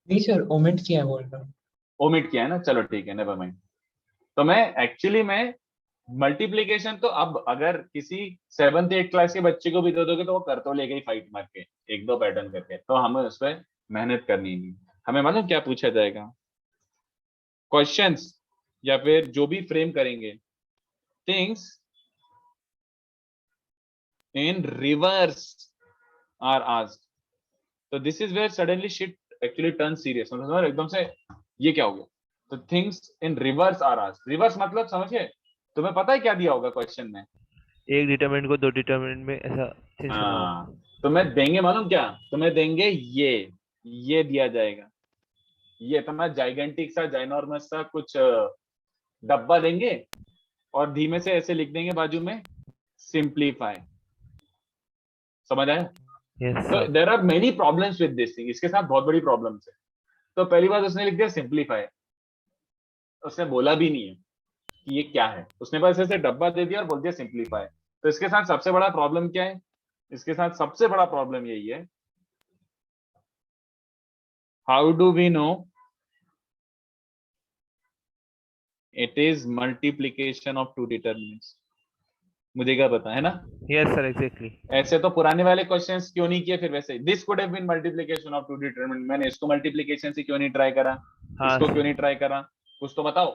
नहीं सर, ओमिट किया बोल रहा हूँ। ओमिट किया है ना, चलो ठीक है, नेवर माइंड। तो मैं एक्चुअली मैं मल्टीप्लीकेशन तो अब अगर किसी 7th 8th क्लास के बच्चे को भी दे दोगे तो वो कर तो लेगा ही, फाइट मार के एक दो पैटर्न करके, तो हमें उस पर मेहनत करनी नहीं। हमें मालूम क्या पूछा जाएगा, क्वेश्चंस या फिर जो भी फ्रेम करेंगे, things in reverse are asked. तो this is where suddenly shit actually turn serious, मतलब एकदम से ये क्या हो गया। तो things in reverse are asked, reverse मतलब समझे? तुम्हें पता है क्या दिया होगा क्वेश्चन में? एक डिटरमिनेंट को दो डिटरमिनेंट में ऐसा चेंज करना होगा। हाँ, तुम्हें देंगे मालूम क्या, तुम्हें देंगे ये दिया जाएगा, ये इतना जाइगेंटिक सा जाइनॉर्मस सा कुछ डब्बा देंगे, और धीमे से ऐसे लिख देंगे बाजू में सिंप्लीफाई। समझ आया? यस तो sir. There are many problems with this thing, इसके साथ बहुत बड़ी प्रॉब्लम्स है। तो पहली बात उसने लिख दिया सिंप्लीफाई, उसने बोला भी नहीं है कि ये क्या है, उसने बस ऐसे डब्बा दे दिया और बोल दिया सिंप्लीफाई। तो इसके साथ सबसे बड़ा प्रॉब्लम क्या है? इसके साथ सबसे बड़ा प्रॉब्लम यही है, how do we know it is multiplication of two determinants? मुझे क्या पता है ना। Yes sir, exactly. ऐसे तो पुराने वाले क्वेश्चंस क्यों नहीं किए फिर? वैसे this could have been multiplication of two determinant, मैंने इसको मल्टीप्लिकेशन से क्यों नहीं ट्राई करा, हाँ इसको क्यों सर। नहीं ट्राई करा, कुछ तो बताओ।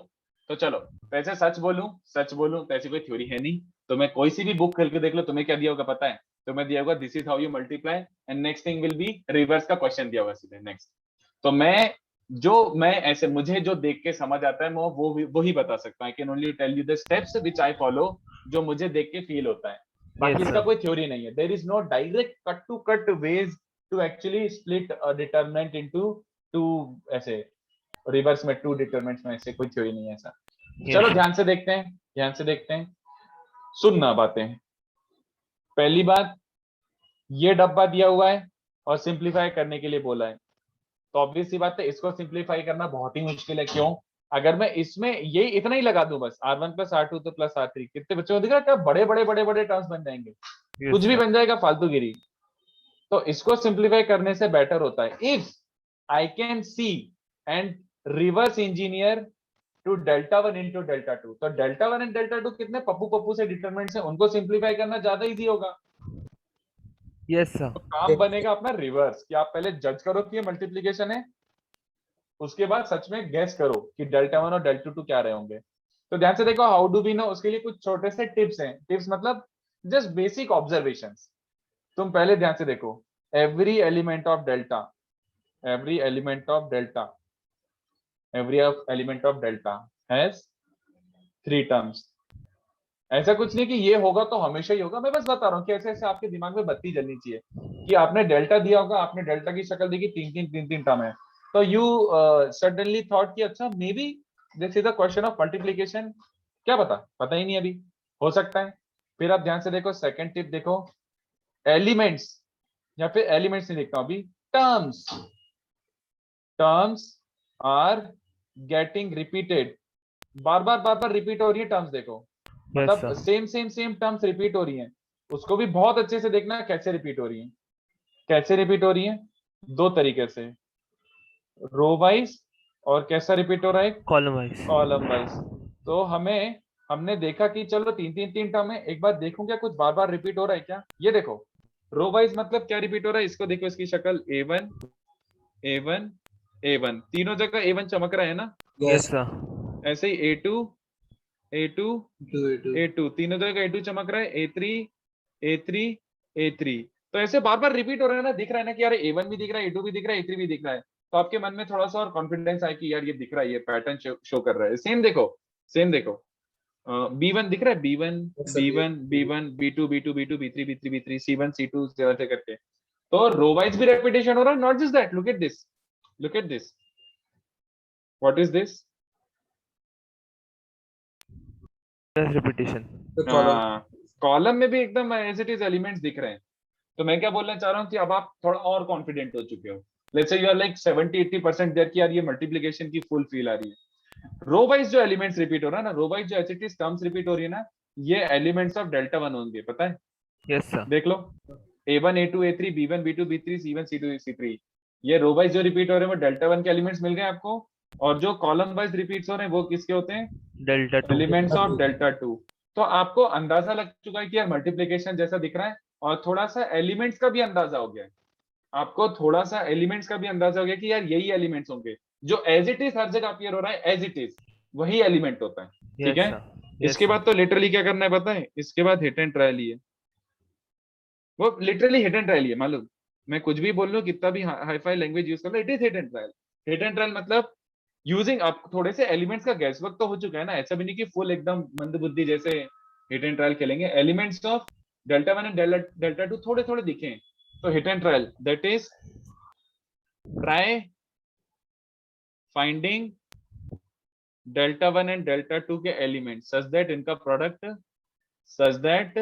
तो चलो, वैसे सच बोलूं तो ऐसी कोई थ्योरी है नहीं। तो मैं कोई सी भी बुक खोल के देख लो, तुम्हें क्या दिया होगा पता है? तुम्हें दिया होगा this is how you multiply and next thing will be reverse का क्वेश्चन दिया होगा सीधे नेक्स्ट। तो मैं ऐसे मुझे जो देख के समझ आता है मैं वो ही बता सकता हूँ। I can only tell you the steps which I follow, जो मुझे देख के फील होता है। बाकी यस इसका सर। कोई थ्योरी नहीं है, there is no direct cut to cut ways to actually split a determinant into two, ऐसे रिवर्स में टू डिटरमिनेंट्स में, ऐसे कोई थ्योरी नहीं है ऐसा। चलो यस। ध्यान से देखते हैं, ध्यान से देखते हैं, सुनना बातें। पहली बात, ये डब्बा दिया हुआ है और सिंप्लीफाई करने के लिए बोला है, तो ऑब्वियस सी बात है इसको सिंप्लीफाई करना बहुत ही मुश्किल है। क्यों? अगर मैं इसमें ये इतना ही लगा दूं बस R1 प्लस R2 तो प्लस R3, कितने बच्चों को दिख रहा है क्या बड़े बड़े टर्म्स बन जाएंगे, कुछ यस भी सर। बन जाएगा फालतूगिरी। तो इसको सिंप्लीफाई करने से बेटर होता है if I can see and reverse engineer to delta one into delta two. तो delta one and delta two कितने पप्पू पप्पू से डिटरमिनेंट्स हैं, उनको सिंप्लीफाई करना ज्यादा इजी होगा। Yes sir. तो काम बनेगा अपना रिवर्स, कि आप पहले जज करो कि ये मल्टीप्लीकेशन है, उसके बाद सच में गैस करो कि डेल्टा वन और डेल्टा टू क्या रहे होंगे। तो ध्यान से देखो, हाउ डू वी नो, उसके लिए कुछ छोटे से टिप्स हैं। टिप्स मतलब जस्ट बेसिक ऑब्जर्वेशंस। तुम पहले ध्यान से देखो, every element of delta, every element of delta, every element of delta has 3 terms. ऐसा कुछ नहीं कि ये होगा तो हमेशा ही होगा, मैं बस बता रहा हूँ कि ऐसे ऐसे आपके दिमाग में बत्ती जलनी चाहिए कि आपने डेल्टा दिया होगा, आपने डेल्टा की शक्ल देखी, तीन टर्म है, तो यू सडनली थॉट कि अच्छा may be this is the question of multiplication. क्या पता ही नहीं अभी, हो सकता है। फिर आप ध्यान से देखो, सेकंड टिप देखो, एलिमेंट्स, या फिर एलिमेंट्स नहीं लिखता हूं अभी, terms, terms are getting repeated, बार बार रिपीट हो रही है टर्म्स। देखो यस मतलब सर। सेम टर्म्स रिपीट हो रही हैं, उसको भी बहुत अच्छे से देखना है कैसे रिपीट हो रही हैं। कैसे रिपीट हो रही हैं? 2 तरीके से, रो वाइज, और कैसा रिपीट हो रहा है, कॉलम वाइज। Column wise. तो हमने देखा कि चलो तीन टर्म है, एक बार देखूं क्या कुछ बार रिपीट हो रहा है क्या। ये देखो रो वाइज मतलब क्या रिपीट हो रहा है, इसको देखो, इसकी शक्ल A1 A1 A1 तीनों जगह A1 चमक रहा है ना। Yes yes sir. ऐसे ही A2 A2 to to A2 तीनों जगह A2 चमक रहा है, A3 A3 A3। तो ऐसे बार बार रिपीट हो रहा है ना, दिख रहा है ना कि यार A1 भी दिख रहा है, A2 भी दिख रहा है, A3 भी दिख रहा है। तो आपके मन में थोड़ा सा और कॉन्फिडेंस आए कि यार ये दिख रहा है, ये पैटर्न शो कर रहा है। सेम देखो B1 दिख रहा है, B1 B1 B1 B2 B2 B2 B3 B3 B3 C1 C2 ऐसे करके। तो रो वाइज भी रेपिटेशन हो रहा है। Not just that, look at this what is this. Yes repetition. Column में भी एकदम एज इट इज एलिमेंट्स दिख रहे हैं। तो मैं क्या बोलना चाह रहा हूँ कि अब आप थोड़ा और कॉन्फिडेंट हो चुके हो। Let's say you are like 70-80% there कि यार ये मल्टीप्लिकेशन की फुल फील आ रही है। रो वाइज जो एलिमेंट्स रिपीट हो रहा है ना, रो वाइज जो H it is terms repeat हो रही है ना, ये एलिमेंट्स ऑफ डेल्टा वन होंगे, पता है। Yes sir. देख लो A1 A2 A3 B1 B2 B3 C1 C2 C3, ये रो वाइज जो रिपीट हो रहे हैं वो डेल्टा वन के एलिमेंट्स मिल गए आपको। और जो कॉलम वाइज रिपीट्स हो रहे हैं वो किसके होते हैं, delta two. Elements of delta two. तो आपको अंदाजा लग चुका है कि यार मल्टीप्लिकेशन जैसा दिख रहा है, और थोड़ा सा एलिमेंट्स का भी अंदाजा हो गया है। आपको थोड़ा सा एलिमेंट्स का भी अंदाजा हो गया कि यार यही एलिमेंट्स होंगे। जो एज इट इज हर जगह अपीयर हो रहा है, एज इट इज वही एलिमेंट होता है। ठीक यस है। सर। यस इसके सर। बाद तो लिटरली क्या करना है पता है, इसके बाद हिट एंड ट्रायल ही है। वो लिटरली हिट एंड ट्रायल ही है, मालूम। मैं कुछ भी बोल लूं, कितना भी हाई फाई लैंग्वेज यूज कर लो, it is hit and trial. Hit and trial मतलब यूजिंग, आप थोड़े से एलिमेंट्स का गैस वर्क तो हो चुका है ना, ऐसा भी नहीं कि फुल एकदम मंदबुद्धि जैसे हिट एंड ट्रायल खेलेंगे। Elements of delta one and delta to थोड़े थोड़े दिखे, तो hit and trial that is try finding delta one and delta to के एलिमेंट सच दैट इनका product, such that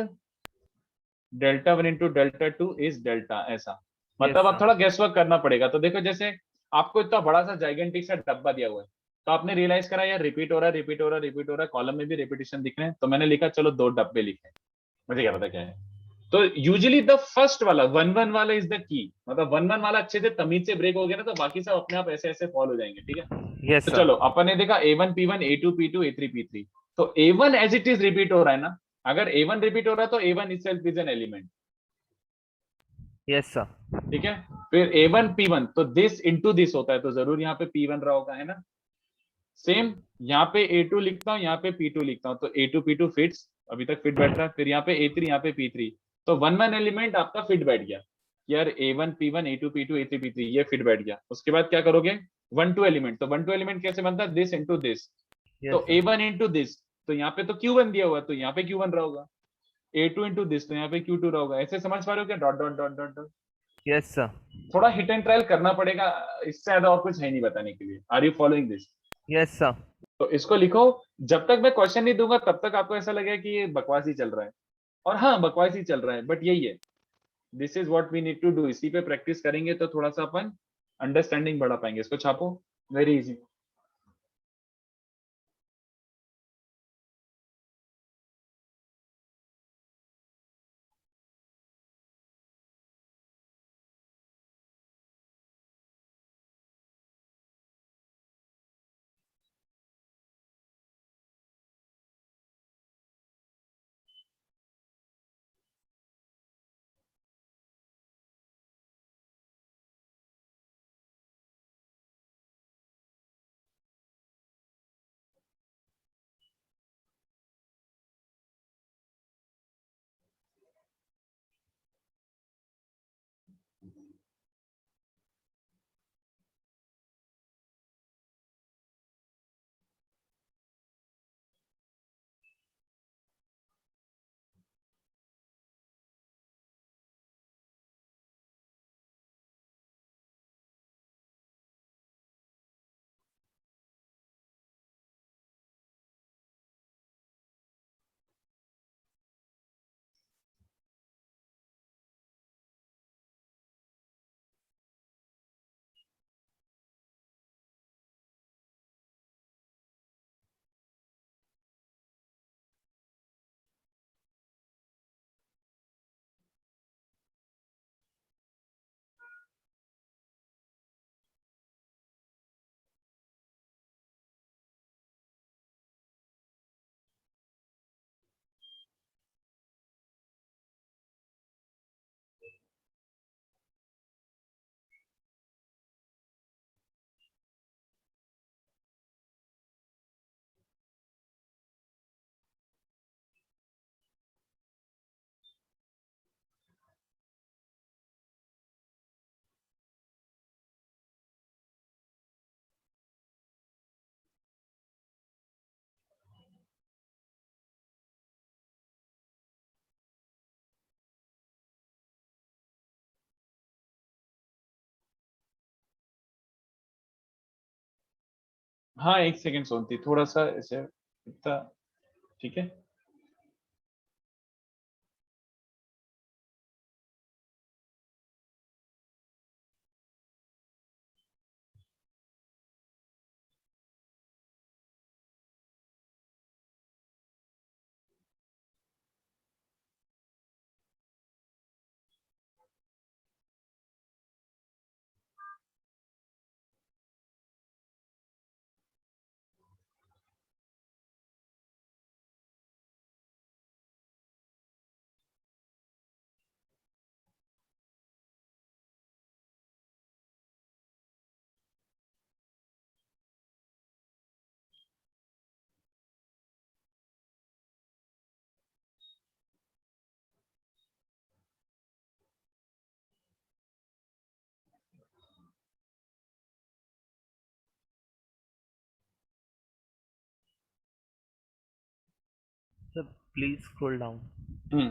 delta one into delta two is delta, ऐसा। Yes मतलब आप sir. थोड़ा गेस वर्क करना पड़ेगा। तो देखो जैसे आपको इतना बड़ा सा जाइगेंटिक सा डब्बा दिया हुआ है, तो आपने रियलाइज करा यार रिपीट हो रहा है, रिपीट हो रहा है, रिपीट हो रहा है, कॉलम में भी रिपीटेशन दिख रहे हैं। तो मैंने लिखा चलो दो डब्बे लिखे, मुझे क्या पता क्या है। तो यूजुअली द फर्स्ट वाला 1 1 वाला इज द की, मतलब 1 1 वाला अच्छे से तमीज से ब्रेक हो गया ना, तो बाकी सब अपने आप ऐसे ऐसे फॉल हो जाएंगे। ठीक है। यस तो सर। चलो अपन ने देखा A1 P1 A2 P2 A3 P3। तो A1 as it is repeat हो रहा है ना, अगर A1 रिपीट हो रहा है तो A1 itself is an element. Yes sir. ठीक है। फिर A1 P1 तो दिस इंटू दिस होता है, तो जरूर यहाँ पे P1 रहा होगा, है ना। सेम यहाँ पे A2 लिखता हूँ, यहाँ पे P2 लिखता हूँ, तो A2 P2 फिट्स, अभी तक फिट बैठ रहा है। फिर यहाँ पे A3 यहाँ पे P3, तो 1 1 एलिमेंट आपका फिट बैठ गया यार। A1 P1 A2 P2 A3 P3 ये फिट बैठ गया। उसके बाद क्या करोगे, 1 2 एलिमेंट। तो 1 2 एलिमेंट कैसे बनता है, दिस इंटू दिस। यस तो सर। A1 इंटू दिस, तो यहाँ पे तो Q1 दिया हुआ है, तो यहाँ पे Q1 रहा होगा। A2 इंटू दिस, तो यहाँ पे Q2 रहा होगा। ऐसे समझ पा रहे हो क्या, dot dot dot dot dot. Yes sir. थोड़ा हिट एंड ट्रायल करना पड़ेगा, इससे ज्यादा और कुछ है नहीं बताने के लिए। Are you following this. Yes sir. तो इसको लिखो। जब तक मैं क्वेश्चन नहीं दूंगा तब तक आपको ऐसा लगेगा कि ये बकवास ही चल रहा है। और हाँ, बकवास ही चल रहा है, बट यही है, this is what we need to do. इसी पे प्रैक्टिस करेंगे तो थोड़ा सा अपन अंडरस्टैंडिंग बढ़ा पाएंगे। इसको छापो, वेरी इजी। हाँ 1 सेकंड सोनती, थोड़ा सा ऐसे इतना, ठीक है। Sir please scroll down. Hmm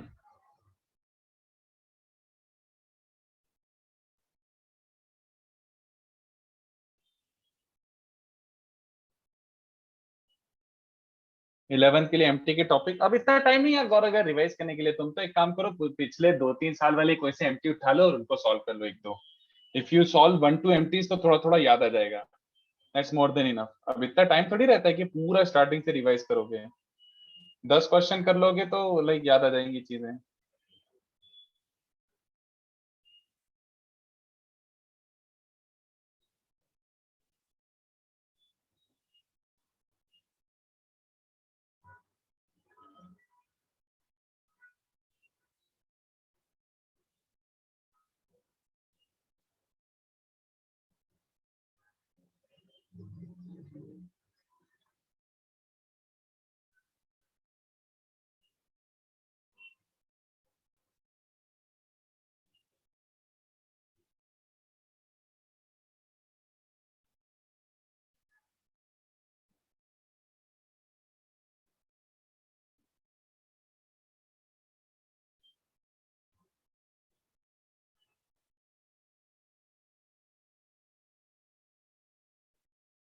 11 के लिए एमटी के टॉपिक, अब इतना टाइम नहीं यार गौरव अगर रिवाइज करने के लिए, तुम तो एक काम करो, पिछले 2-3 साल वाले कोई से एमटी उठा लो और उनको सॉल्व कर लो एक दो। इफ यू सॉल्व 1-2 एमटीज तो थोड़ा थोड़ा याद आ जाएगा, दैट्स मोर देन इनफ। अब इतना टाइम थोड़ी रहता है कि पूरा स्टार्टिंग से रिवाइज करोगे, 10 क्वेश्चन कर लोगे तो लाइक याद आ जाएंगी चीजें।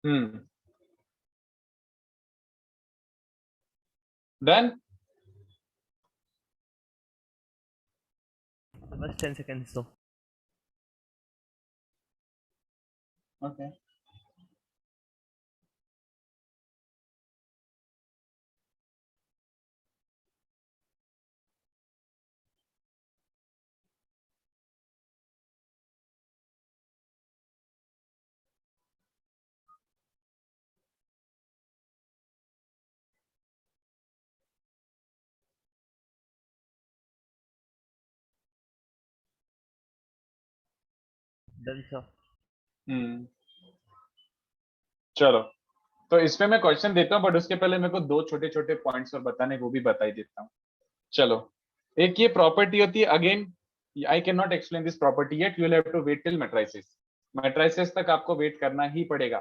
हम्म डन। बस 10 सेकेंड्स दो। Okay done sir. हम्म चलो, तो इसमें मैं क्वेश्चन देता हूँ बट उसके पहले मेरे को दो छोटे छोटे पॉइंट्स और बताने, वो भी बता ही देता हूँ। चलो, एक ये प्रॉपर्टी होती है, again I can not explain this property yet, you will have to wait till matrices. Matrices तक आपको वेट करना ही पड़ेगा,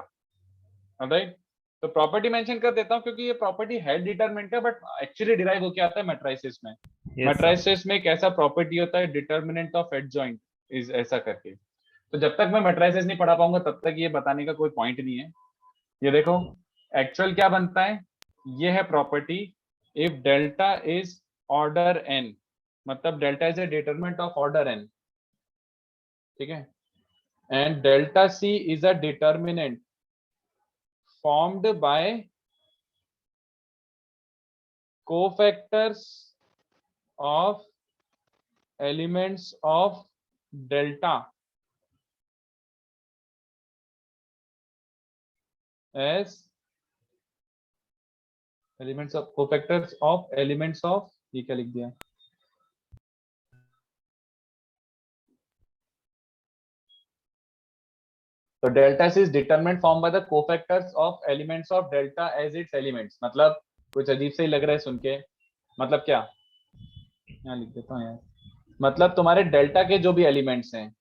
राइट। तो प्रॉपर्टी मेंशन कर देता हूँ क्योंकि ये प्रॉपर्टी है डिटरमिनेंट है, बट एक्चुअली डिराइव होके आता है मैट्रिसेस में। Yes sir. मैट्रिसेस में एक ऐसा प्रॉपर्टी होता है डिटरमिनेंट ऑफ एडजॉइंट इज, ऐसा करके। तो जब तक मैं मैट्रिसेस नहीं पढ़ा पाऊंगा तब तक ये बताने का कोई पॉइंट नहीं है। ये देखो एक्चुअल क्या बनता है, ये है property, if delta is order n, मतलब delta is a determinant of order n, ठीक है, and delta c is a determinant formed by cofactors of elements of delta as elements of cofactors of elements of, ये क्या लिख दिया, तो delta C is determinant form by the cofactors of elements of delta as its elements. मतलब कुछ अजीब से ही लग रहा है सुन के, मतलब क्या, यहाँ लिख देता हूँ यार, मतलब तुम्हारे डेल्टा के जो भी एलिमेंट्स हैं,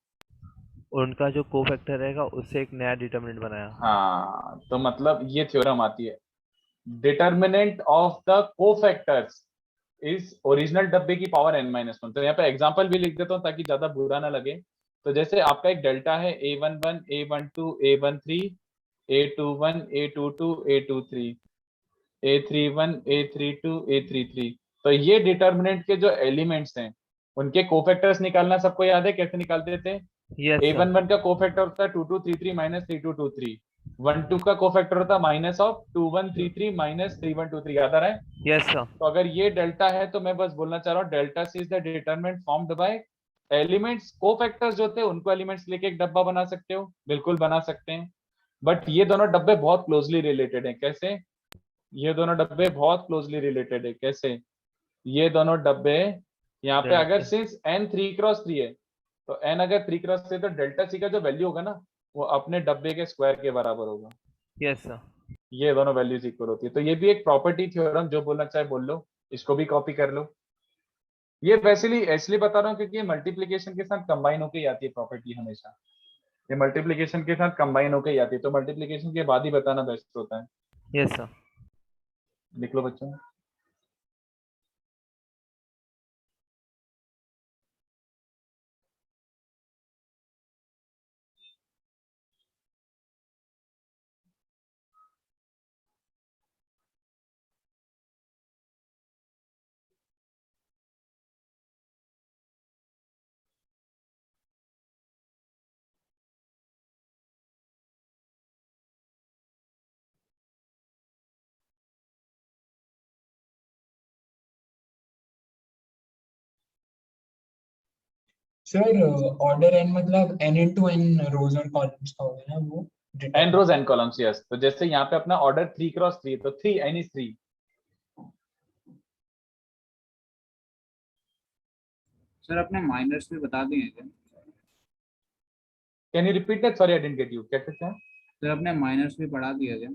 उनका जो कोफैक्टर रहेगा उससे एक नया डिटरमिनेंट बनाया। हाँ तो मतलब ये थ्योरम आती है, determinant of the cofactors is original डब्बे की पावर n-1। तो यहाँ पे एग्जांपल भी लिख देता हूँ ताकि ज्यादा बुरा ना लगे। तो जैसे आपका एक डेल्टा है a11 a12 a13 A21 A22 A23 A31 A32 A33। तो ये डिटर्मिनेंट के जो एलिमेंट्स हैं उनके कोफैक्टर्स निकालना सबको याद है, कैसे निकालते थे? Yes sir. A11 का कोफैक्टर होता है 2233 माइनस 3223। 12 का कोफैक्टर होता है माइनस ऑफ 2133 माइनस 3123। याद आ रहा है? Yes sir. तो अगर ये डेल्टा है तो मैं बस बोलना चाह रहा हूँ delta C is the determinant formed by elements. Cofactors जो थे उनको एलिमेंट्स लेके एक डब्बा बना सकते हो, बिल्कुल बना सकते हैं, बट ये दोनों डब्बे बहुत क्लोजली रिलेटेड हैं। कैसे? ये दोनों डब्बे बहुत क्लोजली रिलेटेड है। कैसे? ये दोनों डब्बे यहाँ पे अगर सिंस n 3x3 है तो n अगर 3x3 है तो डेल्टा सी का जो वैल्यू होगा ना वो अपने डब्बे के स्क्वायर के बराबर होगा। Yes sir. ये दोनों वैल्यूज इक्वल होती है। तो ये भी एक प्रॉपर्टी थ्योरम, जो बोलना चाहे बोल लो, इसको भी कॉपी कर लो। ये वैसे इसलिए बता रहा हूँ क्योंकि ये मल्टीप्लीकेशन के साथ कंबाइन होकर ही आती है प्रॉपर्टी हमेशा। ये मल्टीप्लीकेशन के साथ कंबाइन होकर ही आती है, तो मल्टीप्लीकेशन के बाद ही बताना बेस्ट होता है। Yes sir. लिख लो बच्चों। सर ऑर्डर एन मतलब n into n रोज और कॉलम्स का होगा ना वो n रोज n कॉलम्स, यस। तो जैसे यहाँ पे अपना ऑर्डर 3x3 है तो 3 n is 3। सर अपने माइनर्स भी बता दिए हैं क्या? Can you repeat that? Sorry I didn't get you. क्या कहते हैं? सर अपने माइनर्स भी पढ़ा दिया क्या?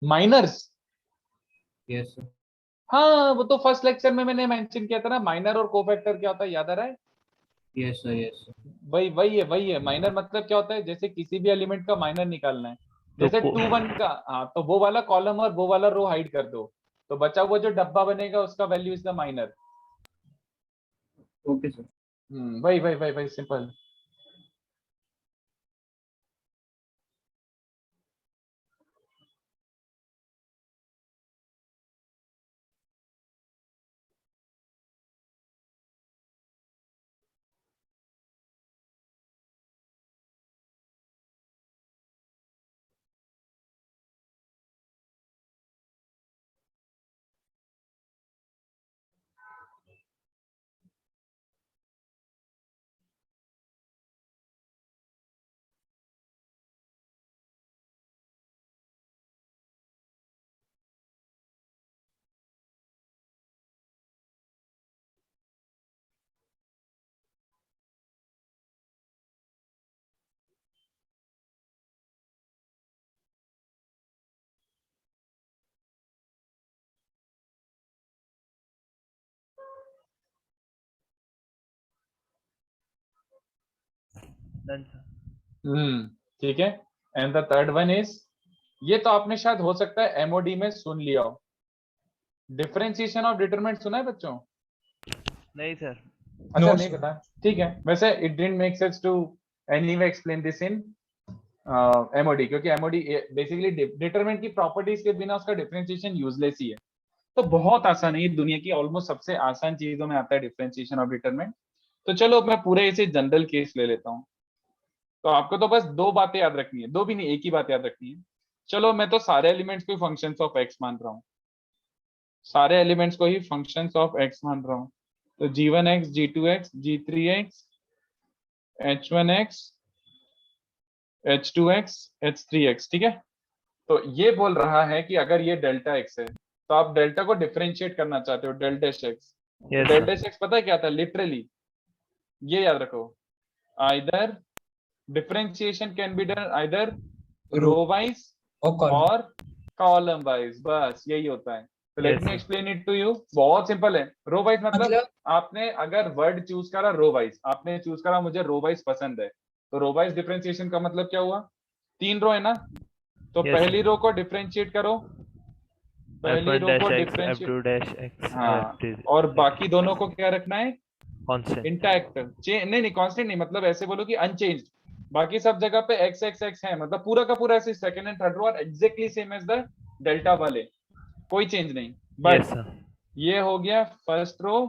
माइनर्स? Yes sir. हाँ, वो तो फर्स्ट लेक्चर में मैंने मेंशन किया था ना, माइनर और कोफैक्टर क्या होता है, याद आ रहा है? Yes sir. Yes sir. वही है माइनर। मतलब क्या होता है, जैसे किसी भी एलिमेंट का माइनर निकालना है, जैसे तो 2 1 का, हाँ, तो वो वाला कॉलम और वो वाला रो हाइड कर दो, तो बचा हुआ जो डब्बा बनेगा उसका value is the minor. Okay sir. वही सिंपल। Done sir. ठीक है। And the third one is, ये तो आपने शायद हो सकता है एमओडी में सुन लिया हो, डिफरेंशिएशन ऑफ डिटरमिनेंट सुना है बच्चों? नहीं सर। अच्छा, No, नहीं sir. पता, ठीक है। वैसे it didn't make sense to anyway explain this in MOD, क्योंकि एमओडी बेसिकली डिटरमिनेंट की प्रॉपर्टीज के बिना उसका डिफरेंशिएशन यूजलेस ही है। तो बहुत आसान है, ये दुनिया की ऑलमोस्ट सबसे आसान चीजों में आता है डिफरेंशिएशन ऑफ डिटरमिनेंट। तो चलो मैं पूरे इसे जनरल केस ले लेता हूँ। तो आपको तो बस दो बातें याद रखनी है, दो भी नहीं, एक ही बात याद रखनी है। चलो मैं तो सारे एलिमेंट्स को फंक्शंस ऑफ एक्स मान रहा हूँ, सारे एलिमेंट्स को ही फंक्शंस ऑफ एक्स मान रहा हूँ। तो g1x g2x g3x h1x h2x h3x, ठीक है। तो ये बोल रहा है कि अगर ये डेल्टा x है तो आप डेल्टा को डिफरेंशिएट करना चाहते हो, del dash x। Yes del sir. Dash x पता है क्या आता है लिटरली? ये याद रखो, either differentiation can be done either row row wise और कॉलम और कॉलम वाइज, बस यही होता है। तो let Yes, me sir. Explain it to you. बहुत सिंपल है। रो वाइज मतलब मतलब आपने अगर वर्ड चूज करा रो वाइज, आपने चूज करा मुझे रो वाइज पसंद है, तो रो वाइज डिफरेंशिएशन का मतलब क्या हुआ? 3 रो है ना, तो Yes, पहली sir. रो को डिफरेंशिएट करो, पहली F1 रो को dash x, differentiate, F2 dash x, हाँ, F3 और बाकी दोनों को क्या रखना है? constant. इंटैक्ट। नहीं कांस्टेंट नहीं, मतलब ऐसे बोलो कि अनचेंज्ड। बाकी सब जगह पे एक्स एक्स एक्स है, मतलब पूरा का पूरा ऐसे second and third row are exactly same as the delta वाले, कोई चेंज नहीं। यस बट सर, ये हो गया फर्स्ट रो,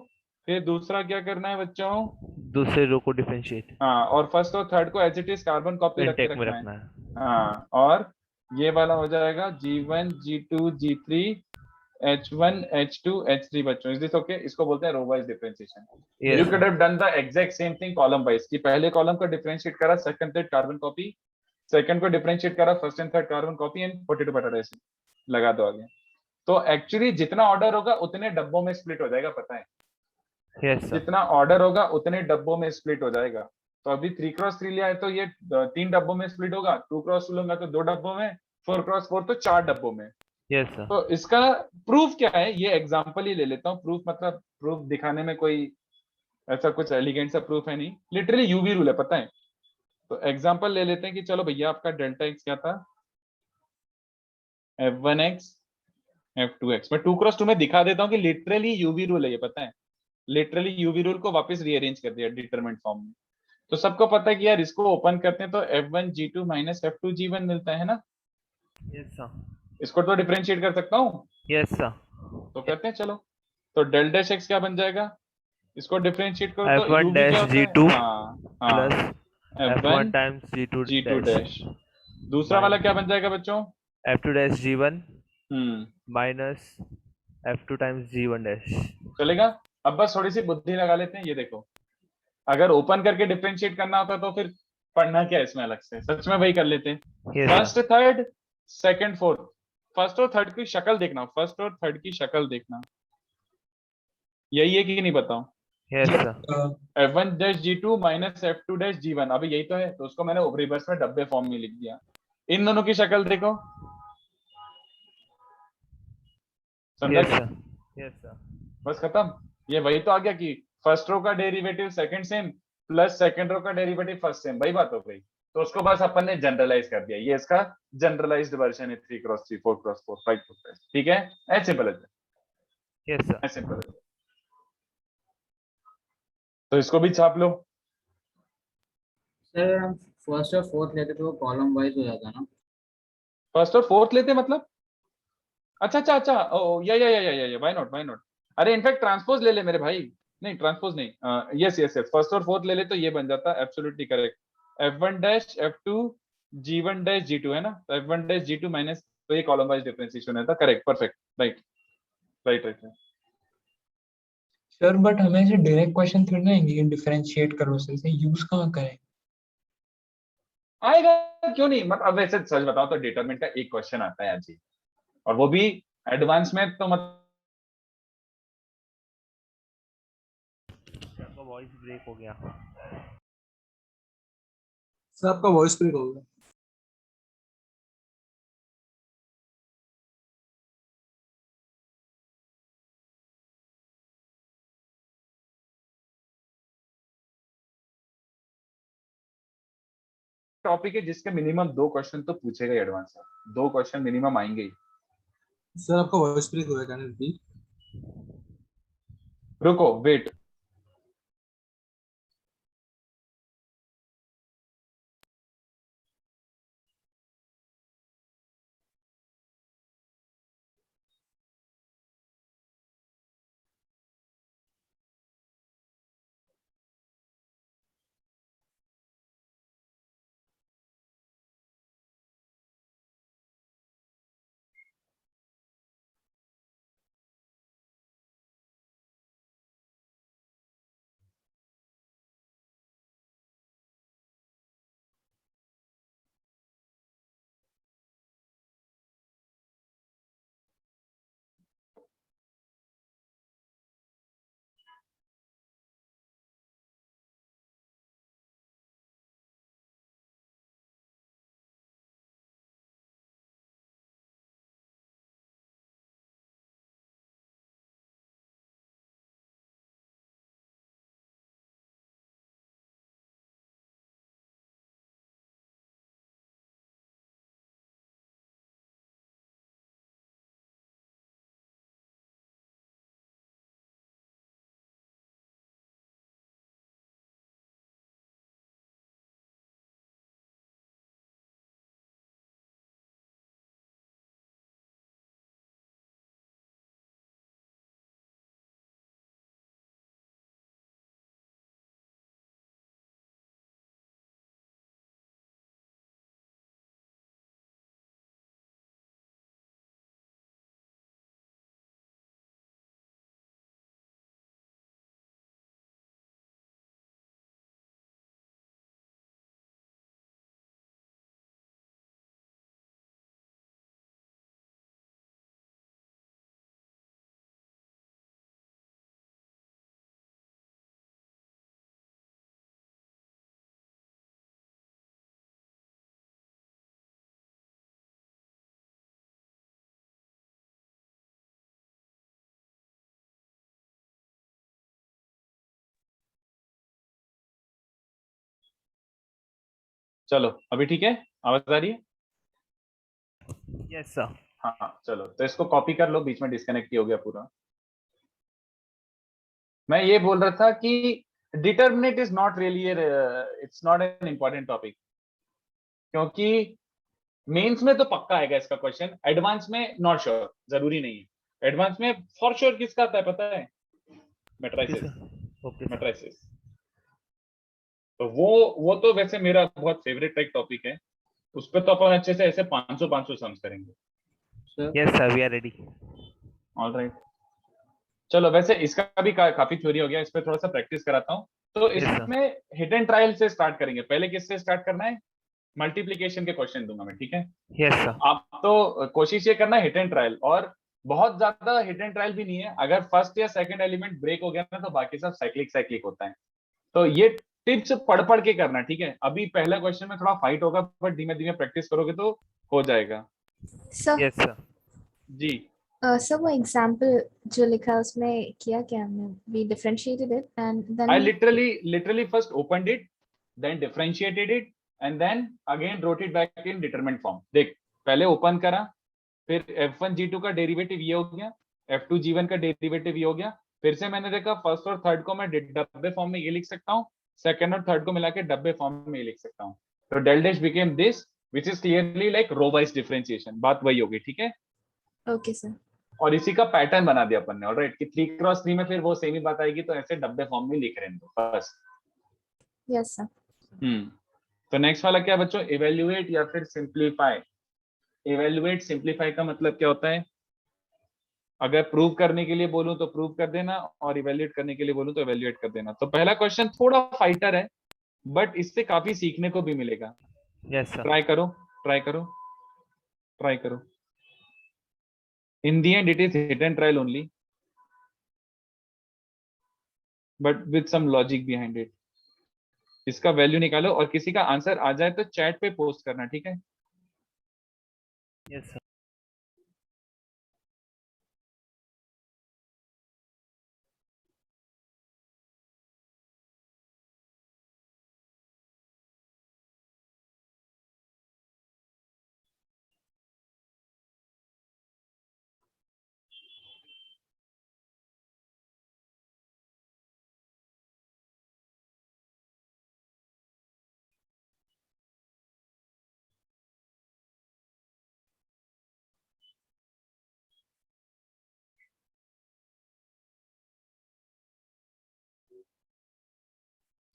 फिर दूसरा क्या करना है बच्चों? दूसरे रो को डिफरेंशिएट हाँ, और फर्स्ट और थर्ड को as it is carbon copy रख के इंटेक में रखना है। रखना है। हाँ, और ये वाला हो जाएगा G1 G2 G3 H1 H2 H3 बच्चों, इज दिस ओके? इसको बोलते हैं row wise differentiation. You yes could sir, have done the exact same thing column wise, कि पहले कॉलम को डिफरेंशिएट करा, second third carbon copy, second को differentiate करा, first and third carbon copy, and potato बटाटा ऐसे लगा दो आगे। तो एक्चुअली जितना ऑर्डर होगा उतने डब्बों में स्प्लिट हो जाएगा, पता है? यस सर, जितना ऑर्डर होगा उतने डब्बों में स्प्लिट हो जाएगा। तो अभी 3x3 लिया है तो ये 3 डब्बों में स्प्लिट होगा, 2x2 लूंगा तो 2 डब्बों में, 4x4 तो 4 डब्बों में। यस सर, तो इसका प्रूफ क्या है, ये एग्जांपल ही ले लेता हूँ। प्रूफ मतलब प्रूफ दिखाने में कोई ऐसा कुछ एलिगेंट सा प्रूफ है नहीं, लिटरली यूवी रूल है, पता है? तो एग्जांपल ले लेते हैं कि चलो भैया आपका डेल्टा एक्स क्या था, F1x F2x। मैं 2x2 में दिखा देता हूँ कि लिटरली यूवी रूल है ये, पता है? लिटरली यूवी रूल को वापस रीअरेंज कर दिया डिटरमिनेंट फॉर्म में। तो सबको पता है कि यार इसको ओपन करते हैं तो F1G2 माइनस F2G1 मिलता है ना। यस सर, इसको तो डिफरेंशिएट कर सकता हूँ, यस सर। तो करते हैं चलो। तो डेल डैश एक्स क्या बन जाएगा? इसको डिफरेंशिएट करो तो F1 यूवी क्या डैश होता जी है? टू हाँ प्लस हाँ, F1 F1 times G2 G2 dash dash. दूसरा वाला माइनस क्या बन जाएगा बच्चों? F2 dash G1 hmm, minus F2 times G1 dash. चलेगा। अब बस थोड़ी सी बुद्धि लगा लेते हैं, ये देखो, अगर ओपन करके डिफरेंशिएट करना होता तो फिर पढ़ना क्या है इसमें अलग से, सच में वही कर लेते हैं। Yes first sir, third second fourth, first और थर्ड की शक्ल देखना, फर्स्ट और थर्ड की शक्ल देखना, यही है कि नहीं बताओ? Yes sir, F1 dash G2 minus F2 dash G1, अभी यही तो है, तो उसको मैंने रिवर्स में डब्बे फॉर्म में लिख दिया। इन दोनों की शक्ल देखो, समझा यस क्या? सर, यस सर, बस खत्म। ये वही तो आ गया कि फर्स्ट रो का derivative second same plus second row का डेरिवेटिव फर्स्ट सेम, वही बात हो गई। तो उसको बस अपन ने जनरलाइज कर दिया, ये इसका जनरलाइज्ड वर्जन है 3x3 4x4 5x5, ठीक है? As simple as, yes sir. As simple as. तो इसको भी छाप लो। सर हम फर्स्ट और फोर्थ लेते तो वो कॉलम वाइज हो जाता ना। फर्स्ट और फोर्थ लेते मतलब? अच्छा अच्छा अच्छा, ओ या व्हाई नॉट, व्हाई नॉट? अरे इनफैक्ट ट्रांसपोज ले ले मेरे भाई। नहीं ट्रांसपोज नहीं, यस यस यस, फर्स्ट और फोर्थ ले ले तो ये बन जाता है absolutely correct. F1 dash F2 G1 dash G2 है ना, तो F1 डैश G2 माइनस, तो ये कॉलम वाइज डिफरेंशिएशन है, था correct, perfect, right right right. Sir but हमें ऐसे डायरेक्ट क्वेश्चन थोड़ी ना आएंगे कि डिफरेंशिएट करो, से यूज कहाँ करें? आएगा, क्यों नहीं? मतलब अब वैसे सच बताओ तो डिटरमिनेंट का एक क्वेश्चन आता है आज ही, और वो भी एडवांस में, तो मतलब आपका वॉइस ब्रेक हो गया। सर आपका वॉइस ब्रेक हो गया। टॉपिक है जिसके मिनिमम 2 क्वेश्चन तो पूछेगा एडवांस में, 2 क्वेश्चन मिनिमम आएंगे ही। सर आपका वॉइस ब्रेक हो गया, कैन यू रिपीट? रुको वेट, चलो अभी ठीक है, आवाज आ रही है? Yes sir. हाँ चलो, तो इसको कॉपी कर लो, बीच में डिस्कनेक्ट ही हो गया पूरा। मैं ये बोल रहा था कि determinate is not really, it's not an important topic, क्योंकि मेंस में तो पक्का आएगा इसका क्वेश्चन, एडवांस में नॉट श्योर, जरूरी नहीं है। एडवांस में फॉर श्योर किसका आता है पता है? Okay matrices. Sir. Okay sir. Matrices. तो वो तो वैसे मेरा बहुत फेवरेट एक टॉपिक है, उस पर तो अपन अच्छे से ऐसे 500 सम्स करेंगे। Sir yes sir, we are ready. All right, चलो वैसे इसका भी काफी थ्योरी हो गया, इस पर थोड़ा सा प्रैक्टिस कराता हूँ। तो यस सर। इसमें हिट एंड ट्रायल से स्टार्ट करेंगे। पहले किससे स्टार्ट करना है? मल्टीप्लीकेशन के क्वेश्चन दूंगा मैं, ठीक है? यस तो सर। आप तो कोशिश ये करना हिट एंड ट्रायल, और बहुत ज्यादा हिट एंड ट्रायल भी नहीं है। अगर फर्स्ट या सेकंड एलिमेंट ब्रेक हो गया ना, तो बाकी सब साइक्लिक साइक्लिक होता है। तो ये टिप्स पढ़ पढ़ के करना, ठीक है? अभी पहला क्वेश्चन में थोड़ा फाइट होगा, बट धीमे धीमे प्रैक्टिस करोगे तो हो जाएगा। Sir yes sir. जी। सर वो एग्जाम्पल जो लिखा है उसमें किया क्या हमने? We differentiated it and then I we literally first opened it, then differentiated it, and then again wrote it back in determinant form. देख, पहले ओपन करा, फिर f1g2 का डेरिवेटिव ये हो गया, f2g1 का डेरिवेटिव ये हो गया। फिर से मैंने देखा फर्स्ट और थर्ड को मैं डब्बे फॉर्म में ये लिख सकता हूँ, सेकंड और थर्ड को मिला के डब्बे फॉर्म में ये लिख सकता हूँ। तो del dash became this, which is clearly like row wise differentiation. बात वही होगी, ठीक है? Okay sir. और इसी का पैटर्न बना दिया अपन ने, ऑलराइट, कि 3x3 में फिर वो सेम ही बात आएगी, तो ऐसे डब्बे फॉर्म में लिख रहे हैं तो बस। Yes sir. तो नेक्स्ट वाला क्या बच्चों? इवेल्युएट या फिर सिंप्लीफाई। इवेल्युएट सिंप्लीफाई का मतलब क्या होता है? अगर प्रूव करने के लिए बोलूं तो प्रूव कर देना, और इवेल्युएट करने के लिए बोलूं तो इवेल्युएट कर देना। तो पहला क्वेश्चन थोड़ा फाइटर है, बट इससे काफी सीखने को भी मिलेगा। Yes sir. ट्राई करो, ट्राई करो, ट्राई करो। In the end it is hit and trial only, but with some logic behind it. इसका वैल्यू निकालो, और किसी का आंसर आ जाए तो चैट पे पोस्ट करना, ठीक है? Yes sir.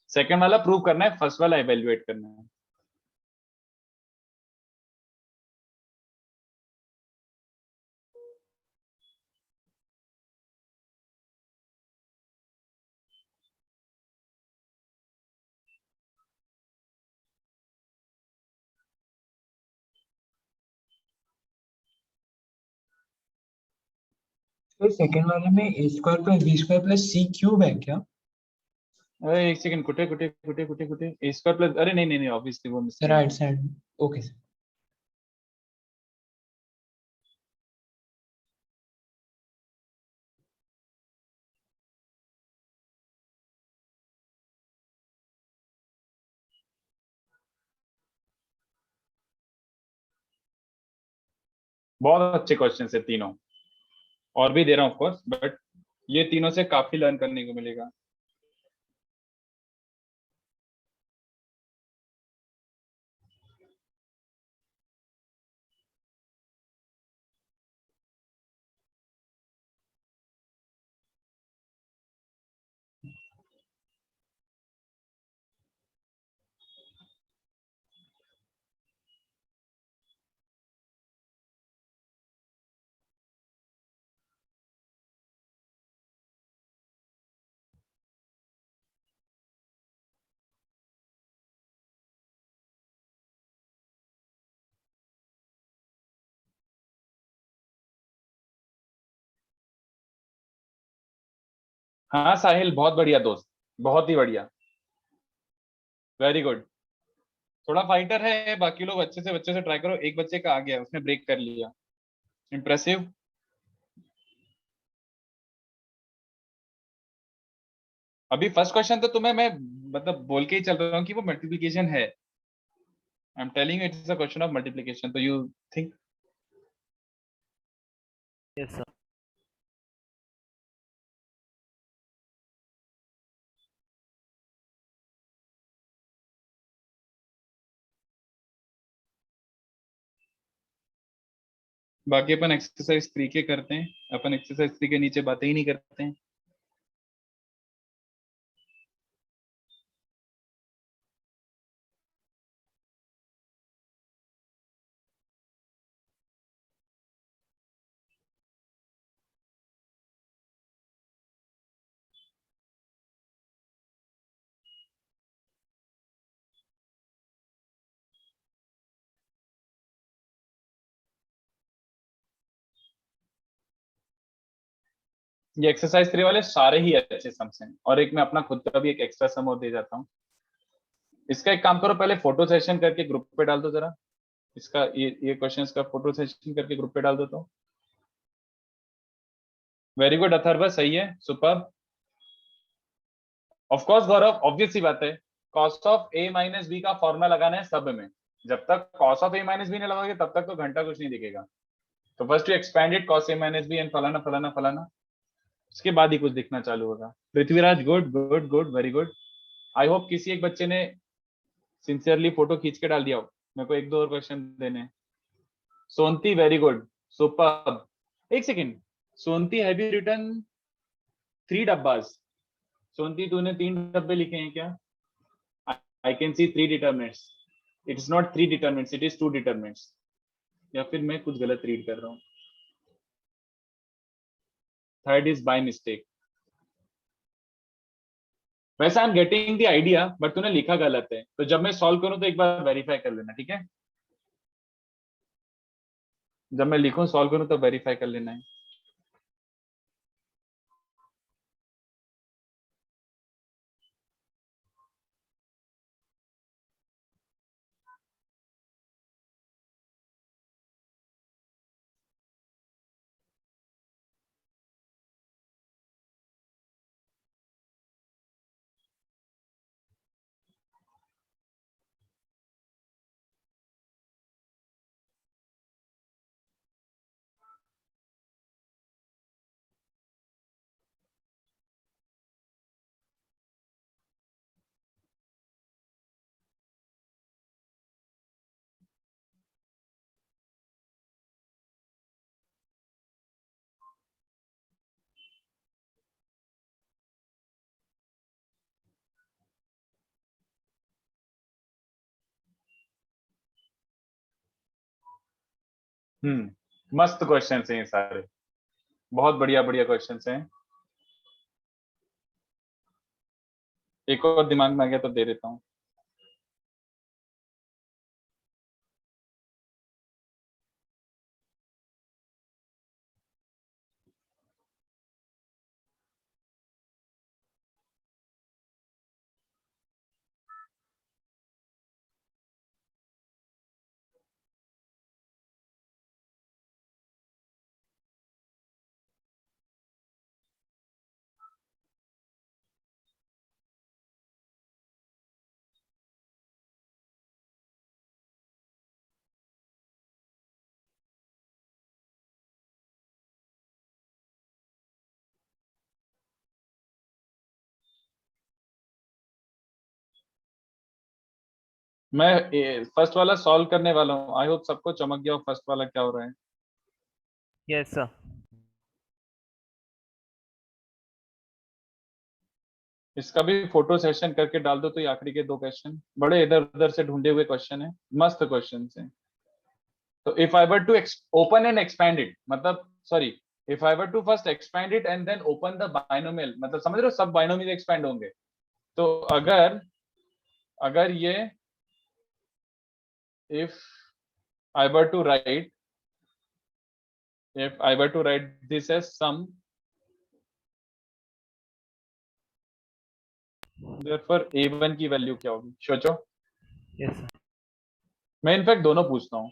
सेकंड वाला प्रूव करना है, फर्स्ट वाला इवेल्युएट करना है। तो सेकंड वाले में A square plus B square plus C cube है क्या? अरे एक सेकंड, कुटे कुटे कुटे कुटे कुटे, ए स्क्वायर प्लस, अरे नहीं नहीं नहीं, ऑब्वियसली वो mistake right side. Okay sir. बहुत अच्छे क्वेश्चन है तीनों, और भी दे रहा हूँ ऑफ कोर्स, बट ये तीनों से काफी लर्न करने को मिलेगा। हाँ साहिल, बहुत बढ़िया दोस्त, बहुत ही बढ़िया, वेरी गुड। थोड़ा फाइटर है, बाकी लोग अच्छे से बच्चे से ट्राई करो। एक बच्चे का आ गया, उसने ब्रेक कर लिया, इम्प्रेसिव। अभी फर्स्ट क्वेश्चन तो तुम्हें मैं मतलब बोल के ही चल रहा हूँ कि वो मल्टीप्लीकेशन है, I'm telling you it's a question of multiplication. So you think. Yes, sir. बाकी अपन एक्सरसाइज 3 के करते हैं, अपन एक्सरसाइज 3 के नीचे बातें ही नहीं करते हैं। ये एक्सरसाइज 3 वाले सारे ही अच्छे सम्स हैं, और एक मैं अपना खुद का भी एक एक्स्ट्रा सम और दे जाता हूँ। इसका एक काम करो, पहले फोटो सेशन करके ग्रुप पे डाल दो जरा। इसका ये क्वेश्चंस का फोटो सेशन करके ग्रुप पे डाल दो। तो वेरी गुड अथर्व, सही है, super. Of course Gaurav, obvious सी बात है, cos of a minus B का फॉर्मूला लगाना है सब में। जब तक cos of a minus B नहीं लगाओगे तब तक तो घंटा कुछ नहीं दिखेगा। तो first you expanded cos a minus B and फलाना फलाना फलाना, उसके बाद ही कुछ दिखना चालू होगा। Prithviraj, good good good, very good. I hope किसी एक बच्चे ने सिंसियरली फोटो खींच के डाल दिया हो। मेरे को एक दो और क्वेश्चन देने हैं। Sonti, very good, super. एक second, Sonti, have you written 3 डब्बास? सोनती, तूने 3 डब्बे लिखे हैं क्या? I can see 3 determinants. It's not 3 determinants, it is 2 determinants. या फिर मैं कुछ गलत रीड कर रहा हूँ। Third is by mistake. वैसे I am getting the idea, but तूने लिखा गलत है, तो जब मैं सॉल्व करूं तो एक बार वेरीफाई कर लेना, ठीक है? जब मैं लिखूं सॉल्व करूं तो वेरीफाई कर लेना है। मस्त क्वेश्चन हैं ये सारे, बहुत बढ़िया बढ़िया क्वेश्चन हैं। एक और दिमाग में आ गया तो दे देता हूँ। मैं फर्स्ट वाला सॉल्व करने वाला हूँ। आई होप सबको चमक गया हो फर्स्ट वाला क्या हो रहा है। Yes, sir. इसका भी फोटो सेशन करके डाल दो। तो ये आखिरी के 2 क्वेश्चन बड़े इधर उधर से ढूंढे हुए क्वेश्चन है, मस्त क्वेश्चन हैं। तो if I were to open and expand it, मतलब sorry, if I were to first expand it and then open the binomial, मतलब समझ रहे हो, सब बाइनोमियल एक्सपैंड होंगे। तो अगर अगर ये if I were to write this as sum, therefore a1 की वैल्यू क्या होगी? सोचो। Yes, sir. मैं इनफैक्ट दोनों पूछता हूँ,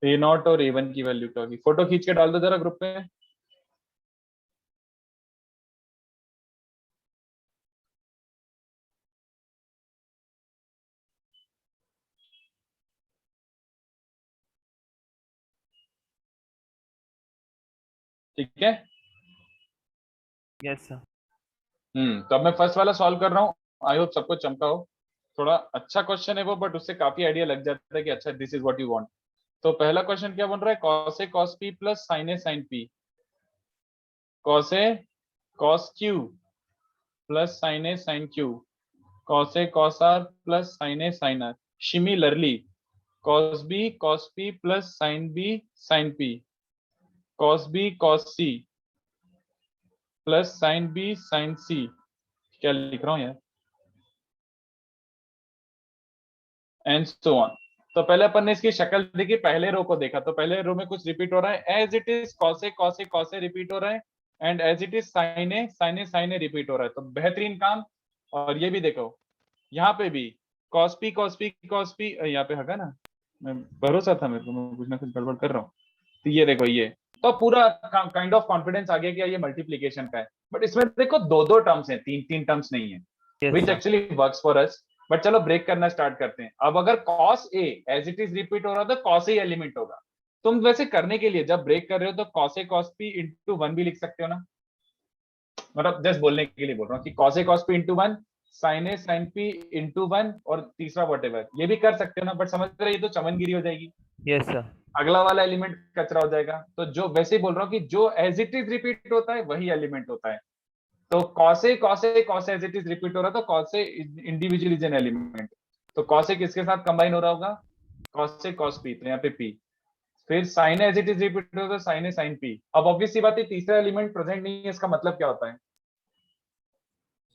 a0 और a1 की वैल्यू क्या होगी? फोटो खींच के डाल दो जरा ग्रुप पे। ठीक है। Yes sir. तो अब मैं फर्स्ट वाला सॉल्व कर रहा हूँ, आई होप सबको चमका हो। थोड़ा अच्छा क्वेश्चन है वो, बट उससे काफी आइडिया लग जाता है कि अच्छा this is what you want. तो पहला क्वेश्चन क्या बन रहा है, cos a cos p plus sin a sin p, cos a cos q plus sin a sin q, cos a cos r plus sin a sin r। Similarly cos b cos p plus sin b sin p, cos b cos c plus sin b sin c। क्या लिख रहा हूँ यार, and so on. तो पहले अपन ने इसकी शक्ल देखी, पहले रो को देखा, तो पहले रो में कुछ रिपीट हो रहा है, as it is cos a cos a cos a repeat हो रहा है, and as it is sin a sin a sin a repeat हो रहा है। तो बेहतरीन काम। और ये भी देखो, यहाँ पे भी cos p cos p cos p, यहाँ पे होगा ना, मैं भरोसा था मेरे को, मैं कुछ ना कुछ गड़बड़ कर रहा हूँ। तो ये देखो, ये तो पूरा काइंड ऑफ कॉन्फिडेंस आ गया कि ये मल्टीप्लीकेशन का है। बट इसमें देखो दो दो टर्म्स हैं, तीन तीन टर्म्स नहीं है, yes which sir. Actually works for us. But चलो ब्रेक करना स्टार्ट करते हैं। अब अगर cos a as it is repeat हो रहा तो cos a एलिमेंट होगा। तुम वैसे करने के लिए जब ब्रेक कर रहे हो तो cos a cos p into 1 भी लिख सकते हो ना, मतलब जस्ट बोलने के लिए बोल रहा हूँ कि cos a cos p into 1, sin a sin p into 1, और तीसरा वॉटेवर ये भी कर सकते हो ना। बट समझ रहे, ये तो चमनगिरी हो जाएगी, यस सर। अगला वाला एलिमेंट कचरा हो जाएगा। तो जो वैसे ही बोल रहा हूँ कि जो एज इट इज रिपीट होता है वही एलिमेंट होता है। तो cos a cos as it is repeat हो रहा है, तो cos a individual is an element. तो cos a किसके साथ कंबाइन हो रहा होगा, cos a cos p, तो यहाँ पे p। फिर sin a as it is repeat हो रहा है, sin a sin p। अब ऑब्वियस सी बात है, तीसरा एलिमेंट प्रेजेंट नहीं है, इसका मतलब क्या होता है,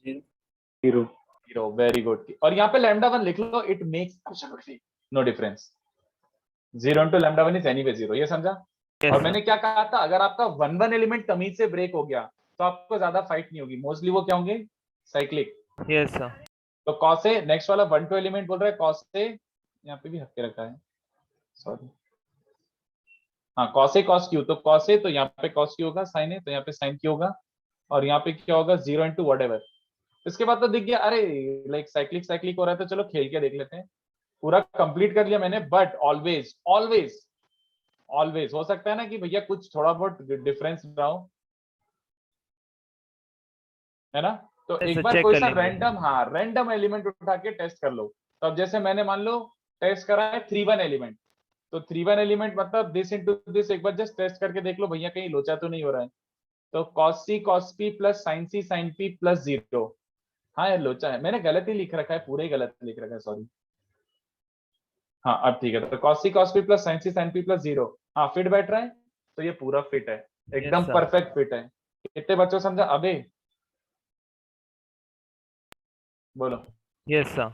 जीरो। Zero, very good. और यहाँ पे लैम्डा 1 लिख लो, it makes absolutely no difference. 0 into lambda 1 is anyway 0, ये समझा। यस और सर। मैंने क्या कहा था, अगर आपका 1 एलिमेंट तमीज से ब्रेक हो गया तो आपको ज्यादा फाइट नहीं होगी, मोस्टली वो क्या होंगे, साइक्लिक। Yes sir. तो cos a, नेक्स्ट वाला 1 2 एलिमेंट बोल रहा है cos a, यहाँ पे भी हक के रखा है, सॉरी, हाँ cos a cos q, तो cos a तो यहाँ पे cos q होगा, sin a तो यहाँ पे sin q होगा, और यहाँ पे क्या होगा 0 into whatever। इसके बाद तो दिख गया, अरे लाइक साइक्लिक साइक्लिक हो रहा है, तो चलो खेल के देख लेते हैं। पूरा कंप्लीट कर लिया मैंने, बट ऑलवेज ऑलवेज ऑलवेज हो सकता है ना कि भैया कुछ थोड़ा बहुत डिफरेंस रहा हो, है ना। तो Yes, एक sir, बार check कोई कर सा लेंगे। रैंडम, हाँ रैंडम एलिमेंट उठा के टेस्ट कर लो। तो अब जैसे मैंने मान लो टेस्ट करा है 3 1 एलिमेंट, तो 3 1 एलिमेंट मतलब दिस इनटू दिस, एक बार जस्ट टेस्ट करके देख लो भैया कहीं लोचा तो नहीं हो रहा है। तो cos c cos p plus sin c sin p plus 0। हाँ यार लोचा है, मैंने गलत ही लिख रखा है, पूरे ही गलत लिख रखा है, सॉरी। हाँ अब ठीक है, तो cos c cos p plus sin c sin p plus 0, हाँ फिट बैठ रहा है, तो ये पूरा फिट है, एकदम sir. परफेक्ट फिट है। कितने बच्चों समझा, अबे बोलो, यस सर।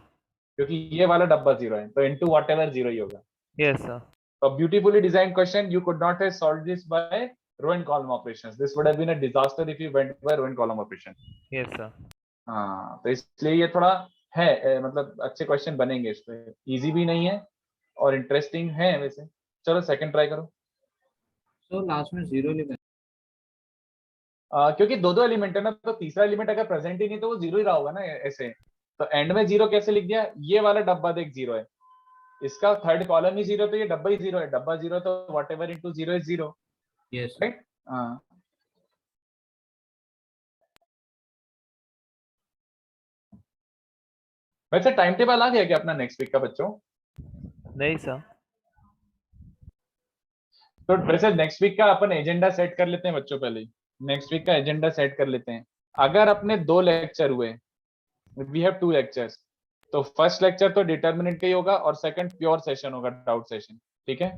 क्योंकि ये वाला डब्बा 0 है, तो इनटू व्हाटएवर 0 ही होगा। Yes sir. A beautifully designed question, you could not have solved this by row and column operations. This would have been a disaster if you went by row and column operation. Yes sir. हाँ, तो इसलिए ये थोड़ा है, मतलब अच्छे question बनेंगे इस पे, इजी भी नहीं है और इंटरेस्टिंग है वैसे। चलो सेकंड ट्राई करो। तो लास्ट में 0 लिखा है। क्योंकि दो दो एलिमेंट है ना, तो तीसरा एलिमेंट अगर प्रेजेंट ही नहीं तो वो 0 ही रहा होगा ना ऐसे। तो एंड में 0 कैसे लिख दिया, ये वाला डब्बा देख 0 है, इसका थर्ड कॉलम ही 0, तो ये डब्बा ही 0 है, डब्बा 0 तो whatever into 0 is 0, yes right. हाँ वैसे टाइम टेबल आ गया क्या अपना नेक्स्ट वीक का बच्चों? नहीं सर। तो वैसे नेक्स्ट वीक का अपन एजेंडा सेट कर लेते हैं बच्चों, पहले नेक्स्ट वीक का एजेंडा सेट कर लेते हैं। अगर अपने 2 लेक्चर हुए, वी हैव 2 लेक्चर्स, तो फर्स्ट लेक्चर तो डिटर्मिनेंट का ही होगा और सेकंड प्योर सेशन होगा, डाउट सेशन, ठीक है।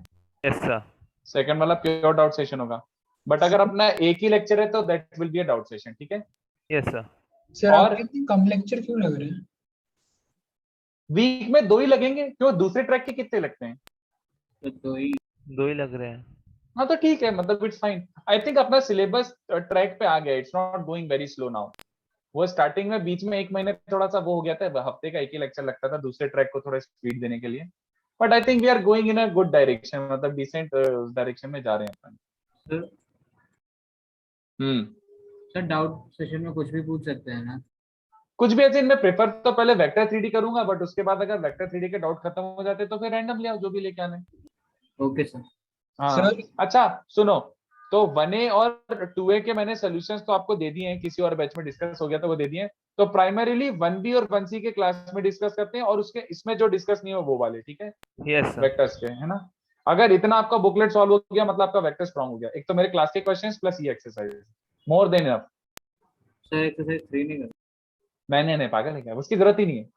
Yes sir. सेकंड वाला प्योर डाउट सेशन होगा। बट अगर अपना एक ही लेक्चर है तो that will be a doubt session, ठीक है। Yes sir. सर और आपके इतने कम लेक्चर क्यों लग रहे हैं? वीक में 2 ही लगेंगे, क्यों दूसरे ट्रैक के कितने लगते हैं? तो 2 ही। 2 ही लग रहे हैं। हाँ तो ठीक है, मतलब इट्स फाइन। आई थिंक अपना सिलेबस ट्रैक पे आ गया, it's not going very slow now. वो स्टार्टिंग में बीच में 1 महीने थोड़ा सा वो हो गया था, हफ्ते का एक ही लेक्चर लगता था दूसरे ट्रैक को थोड़ा स्पीड देने के लिए। But I think we are going in a good direction, मतलब डिसेंट डायरेक्शन में जा रहे हैं अपन। Sir hmm sir doubt session में कुछ भी पूछ सकते हैं ना? कुछ भी ऐसे, इनमें प्रेफर तो पहले वेक्टर 3D करूंगा, बट उसके बाद अगर वेक्टर 3D के डाउट खत्म हो जाते तो फिर रैंडम ले आओ जो भी लेके आने। Okay sir. हाँ सर अच्छा सुनो, तो 1A और 2A के मैंने सॉल्यूशंस तो आपको दे दिए हैं, किसी और बैच में डिस्कस हो गया तो वो दे दिए हैं। तो प्राइमरीली 1B और 1C के क्लास में डिस्कस करते हैं, और उसके इसमें जो डिस्कस नहीं हो वो वाले, ठीक है, यस सर। वेक्टर्स के, है ना। अगर इतना आपका बुकलेट सॉल्व हो गया मतलब आपका वेक्टर स्ट्रांग हो गया। एक तो मेरे क्लास के क्वेश्चंस प्लस ये exercise, more than enough. Sir exercise 3 नहीं कर मैंने नहीं, पागल है क्या, उसकी जरूरत ही नहीं है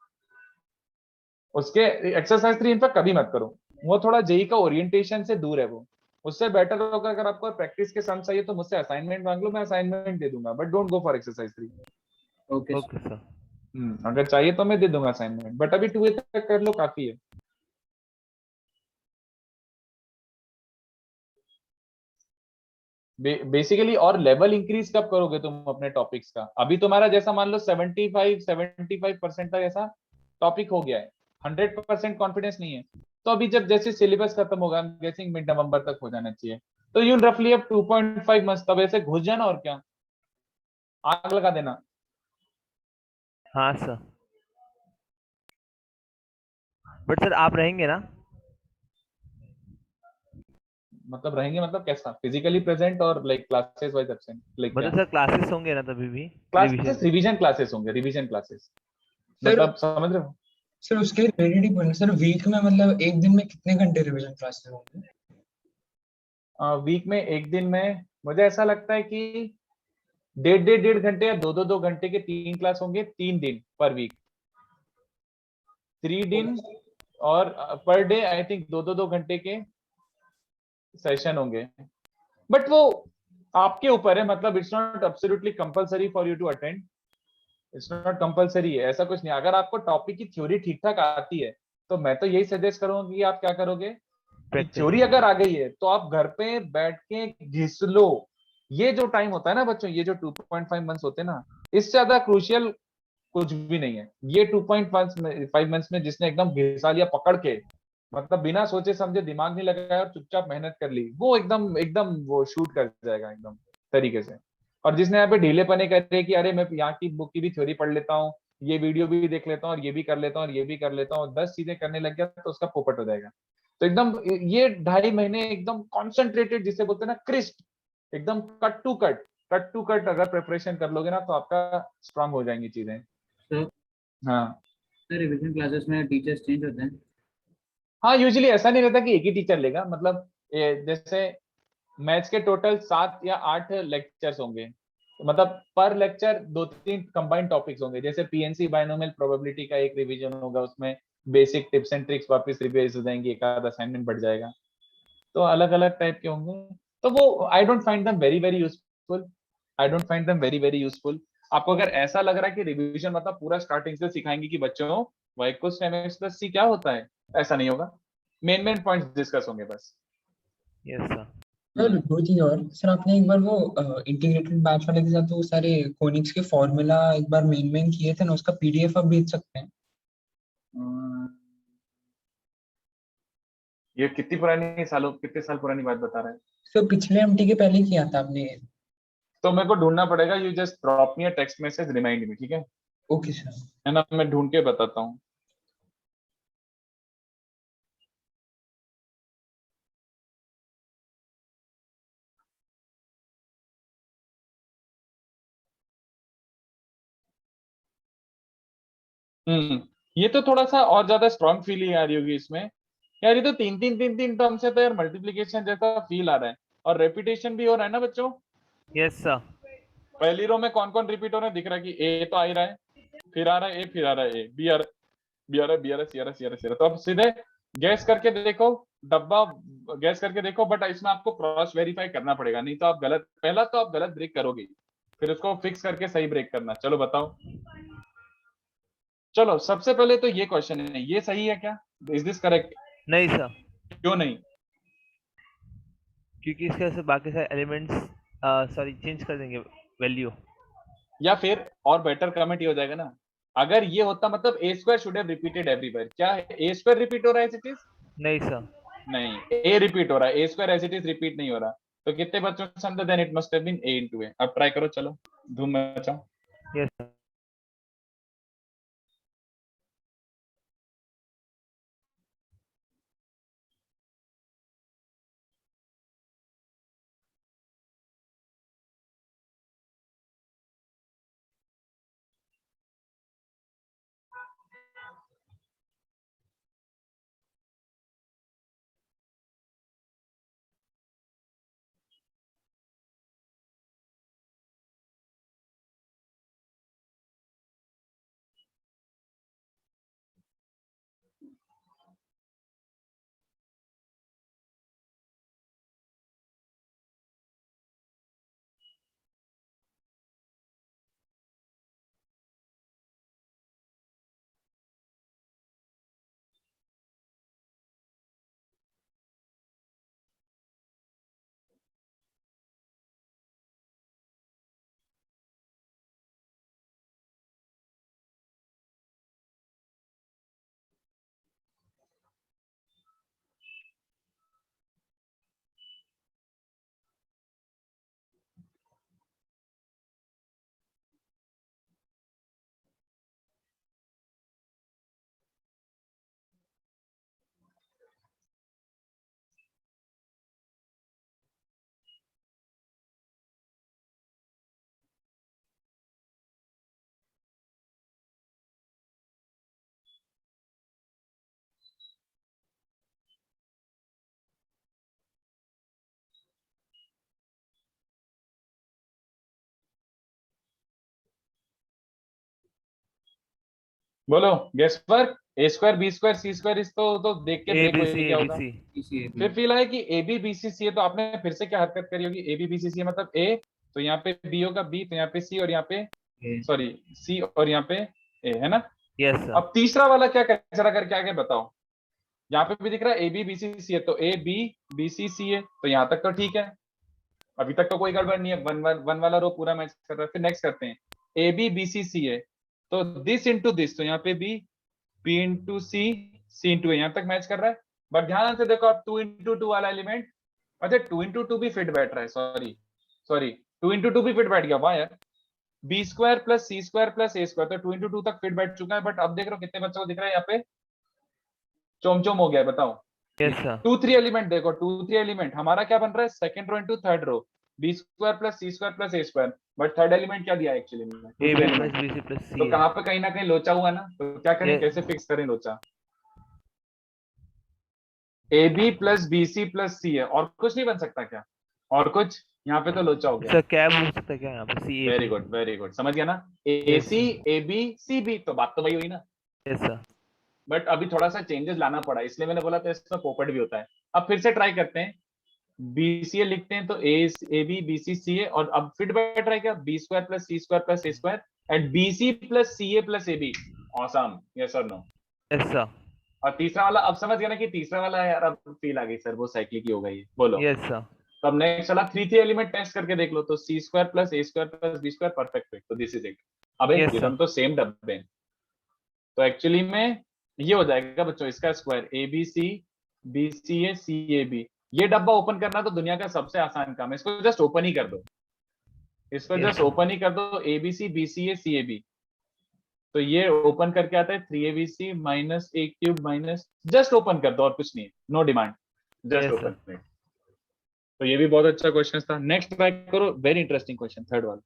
उसके। एक्सरसाइज 3 इनफैक्ट कभी मत करो, वो थोड़ा जेई का ओरिएंटेशन से दूर है वो। उससे बेटर होगा अगर आपको प्रैक्टिस के सम चाहिए तो मुझसे असाइनमेंट मांग लो, मैं असाइनमेंट दे दूंगा, but don't go for exercise 3। Okay sir. Okay sir. अगर चाहिए तो मैं दे दूंगा असाइनमेंट, बट अभी 2A तक कर लो, काफी है। बेसिकली और लेवल इंक्रीज कब करोगे तुम अपने टॉपिक्स का? अभी तुम्हारा जैसा मान लो 75% तक ऐसा टॉपिक हो गया है, 100% कॉन्फिडेंस नहीं है। तो अभी जब जैसे सिलेबस खत्म होगा, गेसिंग मिड नवंबर तक हो जाना चाहिए, तो यूल रफली अब 2.5 मंथ, तब ऐसे घुस जाना और क्या, आग लगा देना। हाँ सर। बट सर आप रहेंगे ना? मतलब रहेंगे मतलब कैसा, फिजिकली प्रेजेंट और like classes wise absent, like क्या? मतलब सर क्लासेस होंगे ना तभी भी? Classes, revision. रिवीजन क्लासेस होंगे, रिवीजन क्लासेस, सर मतलब समझ रहे हो। सर उसके रिलेटेड ही बोलना सर, वीक में मतलब एक दिन में कितने घंटे रिवीजन क्लासेस होंगे? वीक में एक दिन में मुझे ऐसा लगता है कि 1.5 घंटे या 2-2 घंटे के 3 क्लास होंगे, 3 दिन पर वीक, 3 दिन। और पर डे आई थिंक 2-2 घंटे के सेशन होंगे। बट वो आपके ऊपर है, मतलब it's not absolutely compulsory for you to attend, it's not compulsory है, ऐसा कुछ नहीं। अगर आपको टॉपिक की थ्योरी ठीक ठाक आती है तो मैं तो यही सजेस्ट करूंगा कि आप क्या करोगे कि प्रैक्टिस। थ्योरी अगर आ गई है तो आप घर पे बैठ के घिस लो। ये जो टाइम होता है ना बच्चों, ये जो 2.5 मंथ्स होते हैं ना, इससे ज्यादा क्रूशियल कुछ भी नहीं है। ये 2.5 मंथ्स में जिसने एकदम घिसा लिया पकड़ के, मतलब बिना सोचे समझे, दिमाग नहीं लगाया और चुपचाप मेहनत कर ली, वो एकदम एकदम वो शूट कर जाएगा एकदम तरीके से। और जिसने यहाँ पे ढीले पने करे कि अरे मैं यहाँ की बुक की भी थ्योरी पढ़ लेता हूँ, ये वीडियो भी देख लेता हूँ, और ये भी कर लेता हूँ, और ये भी कर लेता हूँ, 10 चीजें करने लग गया तो उसका पोपट हो जाएगा। तो एकदम ये 2.5 महीने एकदम कॉन्सेंट्रेटेड, जिसे बोलते हैं ना क्रिस्प, एकदम कट टू कट अगर प्रिपरेशन कर लोगे ना तो आपका स्ट्रांग हो जाएंगी चीजें। सर हाँ। रिवीजन क्लासेस में टीचर्स चेंज होते हैं? हाँ, यूजुअली ऐसा नहीं रहता कि एक ही टीचर लेगा, मतलब जैसे मैथ्स के टोटल 7 या 8 लेक्चर्स होंगे, तो मतलब पर लेक्चर 2-3 कंबाइंड टॉपिक्स होंगे। जैसे पीएनसी बाइनोमियल प्रोबेबिलिटी का एक रिवीजन होगा, उसमें बेसिक टिप्स एंड ट्रिक्स वापस रिवाइज हो जाएंगी, एक आध असाइनमेंट बढ़ जाएगा। तो अलग अलग टाइप के होंगे। तो वो I don't find them very very useful, I don't find them very very useful. आपको अगर ऐसा लग रहा है कि रिवीजन मतलब पूरा स्टार्टिंग से सिखाएंगे कि बच्चों y equals to mx plus c क्या होता है, ऐसा नहीं होगा। मेन मेन पॉइंट्स डिस्कस होंगे बस। Yes sir. सर दो चीज और, सर आपने एक बार वो इंटीग्रेटेड बैच वाले के साथ वो सारे कोनिक्स के फॉर्मूला एक बार मेन मेन किए थे ना, उसका पीडीएफ आप भेज सकते हैं? ये कितने साल पुरानी बात बता रहा है? सर पिछले एमटी के पहले किया था आपने। तो मेरे को ढूंढना पड़ेगा, you just drop me a text message remind me, ठीक है? Okay sir. है ना, मैं ढूंढ के बताता हूँ। हम्म ये तो थोड़ा सा और ज्यादा स्ट्रॉन्ग फीलिंग आ रही होगी इसमें। यार ये तो तीन टर्म से तो यार मल्टीप्लीकेशन जैसा फील आ रहा है, और रेपिटेशन भी हो रहा है ना बच्चों। Yes sir. पहली रो में कौन कौन रिपीट हो रहा है दिख रहा है कि ए तो आ ही रहा है, फिर आ रहा है ए, फिर आ रहा है ए, बी आ रहा है, बी आ रहा है, सी आ रहा है, सी आ रहा है, सी आ रहा है। तो अब सीधे गैस करके देखो, डब्बा गैस करके देखो, बट इसमें आपको क्रॉस वेरीफाई करना पड़ेगा, नहीं तो आप गलत, पहला तो आप गलत ब्रेक करोगे, फिर उसको फिक्स करके सही ब्रेक करना। चलो बताओ। चलो सबसे पहले तो ये क्वेश्चन है, ये सही है क्या? Is this correct? नहीं सर, क्यों नहीं? क्योंकि इसके वजह से बाकी सारे एलिमेंट्स सॉरी चेंज कर देंगे वैल्यू। या फिर और बेटर कमेंट ये हो जाएगा ना, अगर ये होता मतलब a square should have repeated everywhere, क्या ए स्क्वायर रिपीट हो रहा है एज इट इज? नहीं सर। नहीं, ए रिपीट हो रहा है, ए square as it is repeat नहीं हो रहा। तो कितने बच्चों के अंदर then it must have been a into a. अब ट्राई करो, चलो धूम मचाओ। Yes sir. बोलो guess work. A square b square c square, इस तो देख के ए देखो बी ये सी क्या ए बी होगा। सी इसी फिर फील है कि ए बी बी सी सी है, तो आपने फिर से क्या हरकत करी होगी, ए बी बी सी सी मतलब ए, तो यहाँ पे बी होगा, बी तो यहाँ पे सी, और यहाँ पे सॉरी सी, और यहाँ पे ए, है ना। यस सर अब तीसरा वाला क्या कचरा करके आगे बताओ। यहाँ पे भी दिख रहा है ए बी बी सी सी है, तो ए बी बी सी सी है, तो यहाँ तक तो ठीक है, अभी तक तो कोई गड़बड़ नहीं है, वन वाला रो पूरा मैच कर रहा है। फिर नेक्स्ट करते हैं, ए बी बी सी सी है, तो दिस इंटू दिस, तो यहाँ पे बी, पी इंटू सी इंटू ए, यहाँ तक मैच कर रहा है। बट ध्यान से देखो आप 2 इंटू 2 वाला एलिमेंट, अच्छा 2 इंटू 2 भी फिट बैठ रहा है, सॉरी सॉरी 2 इंटू 2 भी फिट बैठ गया, वाह यार। B square plus C square plus A square, तो 2 इंटू 2 तक फिट बैठ चुका है। बट अब देख रहे हो कितने बच्चों को दिख रहा है यहाँ पे, चोम चोम हो गया है, बताओ। यस सर 2 3 एलिमेंट देखो, 2 3 एलिमेंट हमारा क्या बन रहा है, second row into third row, B square plus C square plus A square. But third element क्या दिया एक्चुअली में, A 2 3 B element. Plus B C plus तो सी कहाँ पे कहीं ना कहीं लोचा हुआ ना, तो क्या करें, Yes. कैसे फिक्स करें लोचा। A B plus B C plus C है, और कुछ नहीं बन सकता क्या, और कुछ, यहाँ पे तो लोचा हो गया। सर क्या हो सकता है क्या यहाँ पे C A very good very good, समझ गया ना। ए C A B C B, तो बात तो वही हुई ना। यस सर बट अभी थोड़ा सा चेंजेस लाना पड़ा, इसलिए मैंने बोला था इसमें पोपट भी होता है। अब फिर से ट्राई करते हैं, बीसीए लिखते हैं, तो ए बी बी सी सी ए, और अब फिट बैठ रहा है क्या, B square plus C square plus A square and B C plus C A plus A B. Awesome, yes और नो। यस सर और तीसरा वाला अब समझ गया ना कि तीसरा वाला है यार, अब फील आ गई सर, वो साइक्लिक ही हो गई है, बोलो। यस सर तो अब नेक्स्ट वाला 3 3 एलिमेंट टेस्ट करके देख लो, तो C square plus A square plus B square, perfect fit, तो दिस इज इट। अबे Yes, ये sir. तो सेम डब्बे हैं। तो एक्चुअली में ये हो जाएगा बच्चों, इसका square A B C A C A B. ये डब्बा ओपन करना तो दुनिया का सबसे आसान काम है, इसको जस्ट ओपन ही कर दो, इसको Yes, जस्ट sir. ओपन ही कर दो, A B C B C A C A B. तो ये ओपन करके आता है 3abc minus A cube minus, just open कर दो और कुछ नहीं, no demand, just Yes, sir. Open. तो ये भी बहुत अच्छा क्वेश्चन था। नेक्स्ट ट्राई करो, वेरी इंटरेस्टिंग क्वेश्चन, थर्ड वाला।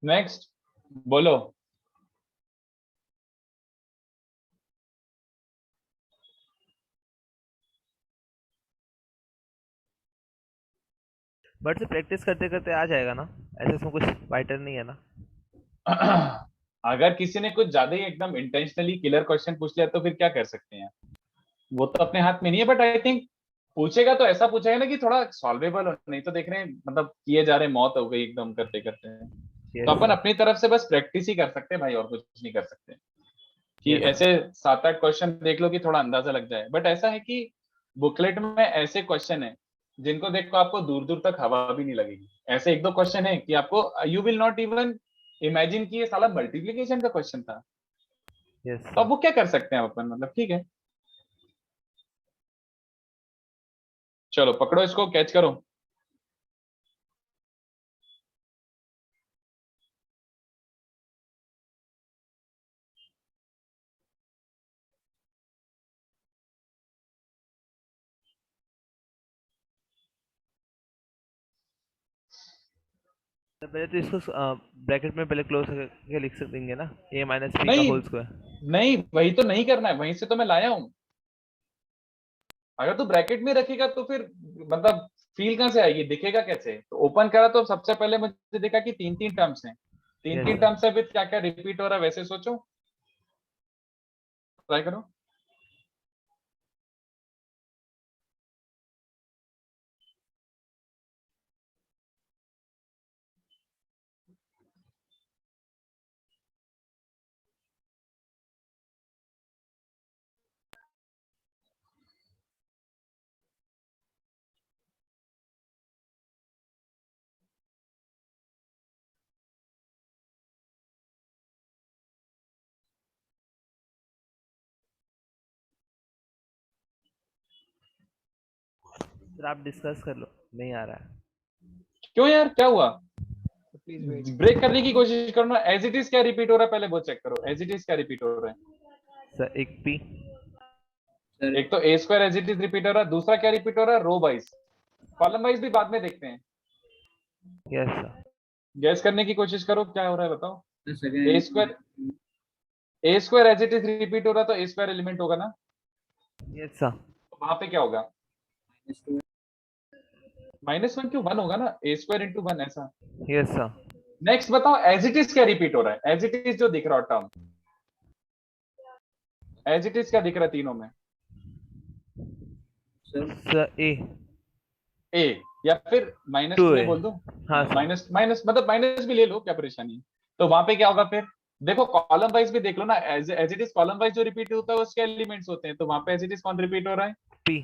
नेक्स्ट बोलो। बट से प्रैक्टिस करते करते आ जाएगा ना, ऐसे इसमें कुछ वाइटर नहीं है ना। अगर किसी ने कुछ ज्यादा ही एकदम इंटेंशनली किलर क्वेश्चन पूछ लिया तो फिर क्या कर सकते हैं, वो तो अपने हाथ में नहीं है। बट आई थिंक पूछेगा तो ऐसा पूछेगा ना कि थोड़ा सॉल्वेबल हो, नहीं तो देख रहे हैं मतलब किए जा रहे हैं, मौत हो गई एकदम करते करते। Yes, तो अपन sir. अपनी तरफ से बस प्रैक्टिस ही कर सकते हैं भाई, और कुछ नहीं कर सकते। कि Yes, sir. ऐसे 7-8 क्वेश्चन देख लो कि थोड़ा अंदाजा लग जाए। बट ऐसा है कि बुकलेट में ऐसे क्वेश्चन है जिनको देख को आपको दूर दूर तक हवा भी नहीं लगेगी। ऐसे 1-2 क्वेश्चन है कि आपको you will not even imagine कि ये साला मल्टीप्लीकेशन का क्वेश्चन था। Yes, तो sir. अब वो क्या कर सकते हैं अपन, मतलब ठीक है, चलो पकड़ो इसको, कैच करो। तो पहले तो इसको ब्रैकेट में पहले क्लोज करके लिख देंगे ना, a माइनस बी का नहीं होल स्क्वायर। नहीं, वही तो नहीं करना है, वहीं से तो मैं लाया हूं। अगर तू ब्रैकेट में रखेगा तो फिर मतलब फील कहां से आएगी, दिखेगा कैसे? तो ओपन करा तो सबसे पहले मुझे देखा कि 3-3 टर्म्स हैं, तीन Yes, तीन sir. टर्म्स है विद क्या क्या रिपीट हो रहा है, वैसे सोचो, ट्राई करो। सर आप डिस्कस कर लो, नहीं आ रहा है। क्यों यार, क्या हुआ? Please wait. ब्रेक करने की कोशिश करो ना। एज इट इज क्या रिपीट हो रहा है पहले वो चेक करो, एज इट इज क्या रिपीट हो रहा है। सर एक p। सर एक तो A square as it is repeat हो रहा है, दूसरा क्या रिपीट हो रहा है, रो वाइज। कॉलम वाइज भी बाद में देखते हैं। Yes sir. गैस करने की कोशिश करो क्या हो रहा है, बताओ। A square second as it is repeat हो रहा तो ए स्क्वायर एलिमेंट होगा ना, यस सर। वहां पे क्या होगा, -1 क्यों, 1 होगा ना, ए स्क्वायर इंटू 1 ऐसा। Yes sir. नेक्स्ट बताओ एज इट इज क्या रिपीट हो रहा है, एज इट इज जो दिख रहा है टर्म, एज इट इज क्या दिख रहा है तीनों में, सर a ए, या फिर माइनस 2 में a। बोल दो। हाँ सर। माइनस माइनस मतलब माइनस भी ले लो, क्या परेशानी है। तो वहां पे क्या होगा फिर, देखो कॉलम वाइज भी देख लो ना, as it is column wise जो रिपीट होता है उसके एलिमेंट्स होते हैं, तो वहां पे एज इट इज कौन रिपीट हो रहा है, p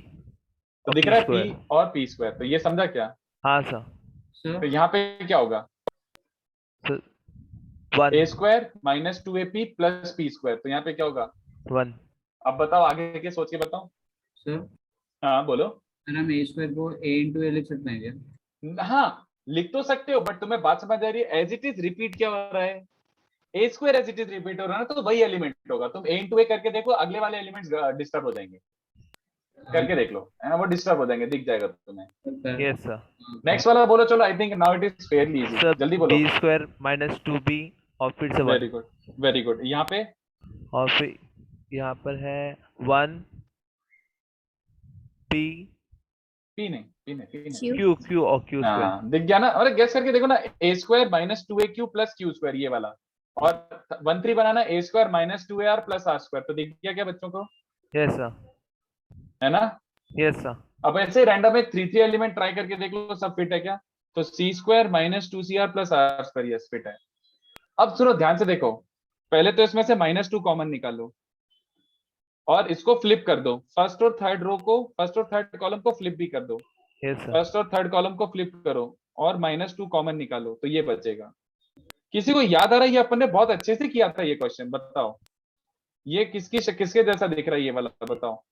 तो और दिख p रहा है स्क्वायर। पी और पी स्क्वायर, तो ये समझा क्या। हाँ सर। सर तो यहाँ पे क्या होगा, सर ए 1 square -2ap plus P square, तो यहाँ पे क्या होगा। 1। अब बताओ आगे के सोच के बताओ। सर हाँ बोलो। सर हम ए स्क्वायर को a इंटू ए लिख सकते हैं क्या? हाँ लिख तो सकते हो, बट तुम्हें बात समझ आ रही है, एज इट इज रिपीट क्या हो रहा है, ए square as it is repeat हो रहा है ना, तो वही एलिमेंट होगा। तुम ए इंटू ए करके देखो, अगले वाले एलिमेंट्स डिस्टर्ब हो जाएंगे, करके देख लो, है ना, वो डिस्टर्ब हो जाएंगे, दिख जाएगा तुम्हें। Yes sir. नेक्स्ट वाला बोलो, चलो I think now it is fairly easy, sir जल्दी बोलो। b स्क्वायर माइनस 2b और फिर से 1। Very good very good. यहाँ पे और फिर यहाँ पर है 1 p पी नहीं Q. q और q स्क्वायर। हाँ दिख गया ना, अरे गैस करके देखो ना, A square -2aq plus Q square ये वाला, और 1-3 बनाना A square -2ar plus R square, तो दिख गया क्या बच्चों को, यस सर। है ना। Yes sir. अब ऐसे रैंडम में 3-3 एलिमेंट ट्राई करके देख लो, सब फिट है क्या, तो C square -2cr plus R square yes fit है। अब सुनो ध्यान से देखो, पहले तो इसमें से -2 कॉमन निकालो और इसको फ्लिप कर दो, फर्स्ट और थर्ड रो को, फर्स्ट और थर्ड कॉलम को फ्लिप भी कर दो, यस सर। फर्स्ट और थर्ड कॉलम को फ्लिप करो और -2 कॉमन निकालो, तो ये बचेगा। किसी को याद आ रहा है, ये अपन ने बहुत अच्छे से किया था ये क्वेश्चन, बताओ ये किसके जैसा दिख रहा है ये वाला, बताओ।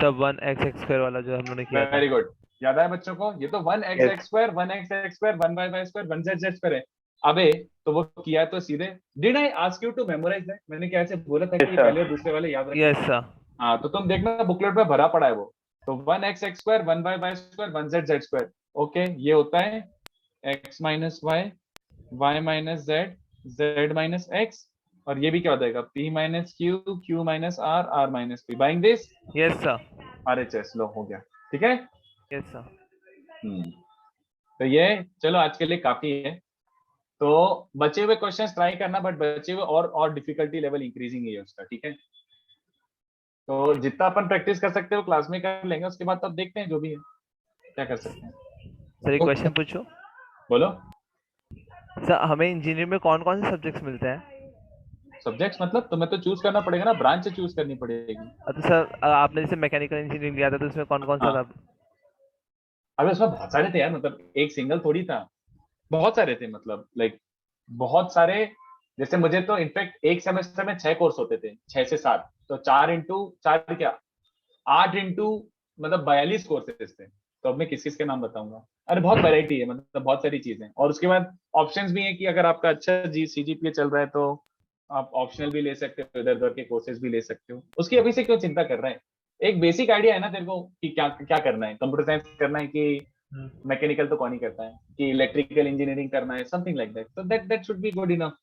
सब 1x स्क्वायर वाला जो हम लोगों ने किया था। वेरी गुड, याद आया बच्चों को, ये तो 1x square 1x square 1y square 1z square है। अबे तो वो किया तो सीधे, did I ask you to memorise that, मैंने क्या ऐसे बोला था कि पहले और दूसरे वाले याद रखें। Yes sir. हाँ तो तुम देखना बुकलेट में भरा पड़ा है वो, तो 1x square 1y square 1z square, okay ये होता है x minus Y, y minus Z, z minus x, और ये भी क्या हो जाएगा p minus Q, q minus r, r minus p, buying this yes sir. RHS लो हो गया, ठीक है। Yes sir. तो ये चलो आज के लिए काफी है। तो बचे हुए क्वेश्चंस ट्राई करना, बट बचे हुए और डिफिकल्टी लेवल इंक्रीजिंग है उसका, ठीक है। तो जितना अपन प्रैक्टिस कर सकते हो क्लास में कर लेंगे, उसके बाद तब देखते हैं जो भी है क्या कर सकते हैं। सर एक Okay. क्वेश्चन पूछो। बोलो। सर हमें इंजीनियरिंग में कौन कौन से सब्जेक्ट्स मिलते हैं? सब्जेक्ट्स मतलब तुम्हें तो चूज करना पड़ेगा ना, ब्रांच चूज करनी पड़ेगी। तो सर आपने जैसे मैकेनिकल इंजीनियरिंग लिया था तो उसमें कौन कौन सा हाँ। था? अबे उसमें बहुत सारे थे यार, मतलब एक सिंगल थोड़ी था, बहुत सारे थे, मतलब लाइक बहुत सारे। जैसे मुझे तो इनफैक्ट एक सेमेस्टर में 6 कोर्स होते थे, 6 से 7, तो 4 क्या 8 मतलब 42 कोर्सेज थे। तो अब मैं किस किस के नाम बताऊंगा? अरे बहुत वैरायटी है, मतलब बहुत सारी चीजें। और उसके बाद ऑप्शंस भी है कि अगर आपका अच्छा CGPA चल रहा है तो आप ऑप्शनल भी ले सकते हो, इधर उधर के कोर्सेज भी ले सकते हो। उसकी अभी से क्यों चिंता कर रहे हैं? एक बेसिक आइडिया है ना तेरे को कि क्या क्या करना है, कंप्यूटर साइंस करना है कि मैकेनिकल, तो कौन ही करता है, कि इलेक्ट्रिकल इंजीनियरिंग करना है, समथिंग लाइक दैट। तो that should be good enough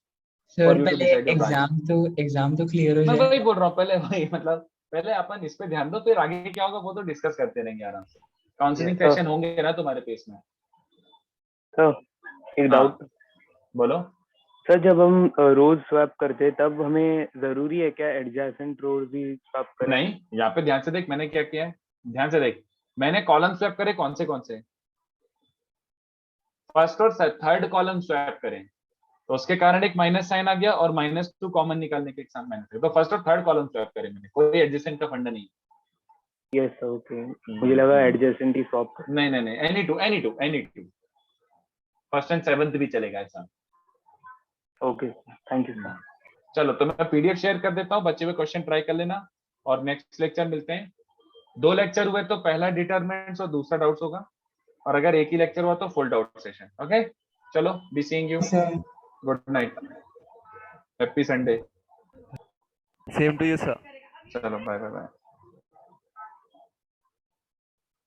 sir for you to पहले डिसाइड योर ब्रांच। एग्जाम तो क्लियर हो मैं जाए। वही बोल रहा हूँ, पहले वही मतलब पहले अपन इस पे ध्यान दो, फिर आगे क्या होगा वो तो डिस्कस करते रहेंगे आराम से। काउंसलिंग Yes, सेशन होंगे ना तुम्हारे पेस में। सर एक हाँ डाउट। बोलो। सर जब हम रोज स्वैप करते हैं तब हमें जरूरी है क्या एडजेसेंट रोज भी स्वैप करें? नहीं, यहाँ पे ध्यान से देख मैंने क्या किया है, ध्यान से देख। मैंने कॉलम स्वैप करे, कौन से फर्स्ट और थर्ड कॉलम स्वैप करें, तो उसके कारण एक माइनस साइन आ गया, और -2 कॉमन निकालने के एग्जाम मैंने करे। तो फर्स्ट और थर्ड कॉलम स्वैप करे मैंने, कोई एडजेसेंट का फंडा नहीं। Yes sir, okay. मुझे लगा एडजेसेंट ही स्वैप कर। नहीं, any two first and seventh भी चलेगा ऐसा। Okay, thank you sir. चलो तो मैं PDF शेयर कर देता हूँ, बच्चे हुए क्वेश्चन ट्राई कर लेना, और नेक्स्ट लेक्चर मिलते हैं। 2 लेक्चर हुए तो पहला डिटरमिनेंट्स और दूसरा डाउट्स होगा, और अगर एक ही लेक्चर हुआ तो फुल डाउट सेशन। ओके चलो, be seeing you, sir good night, happy Sunday. Same to you sir. चलो बाय बाय बाय।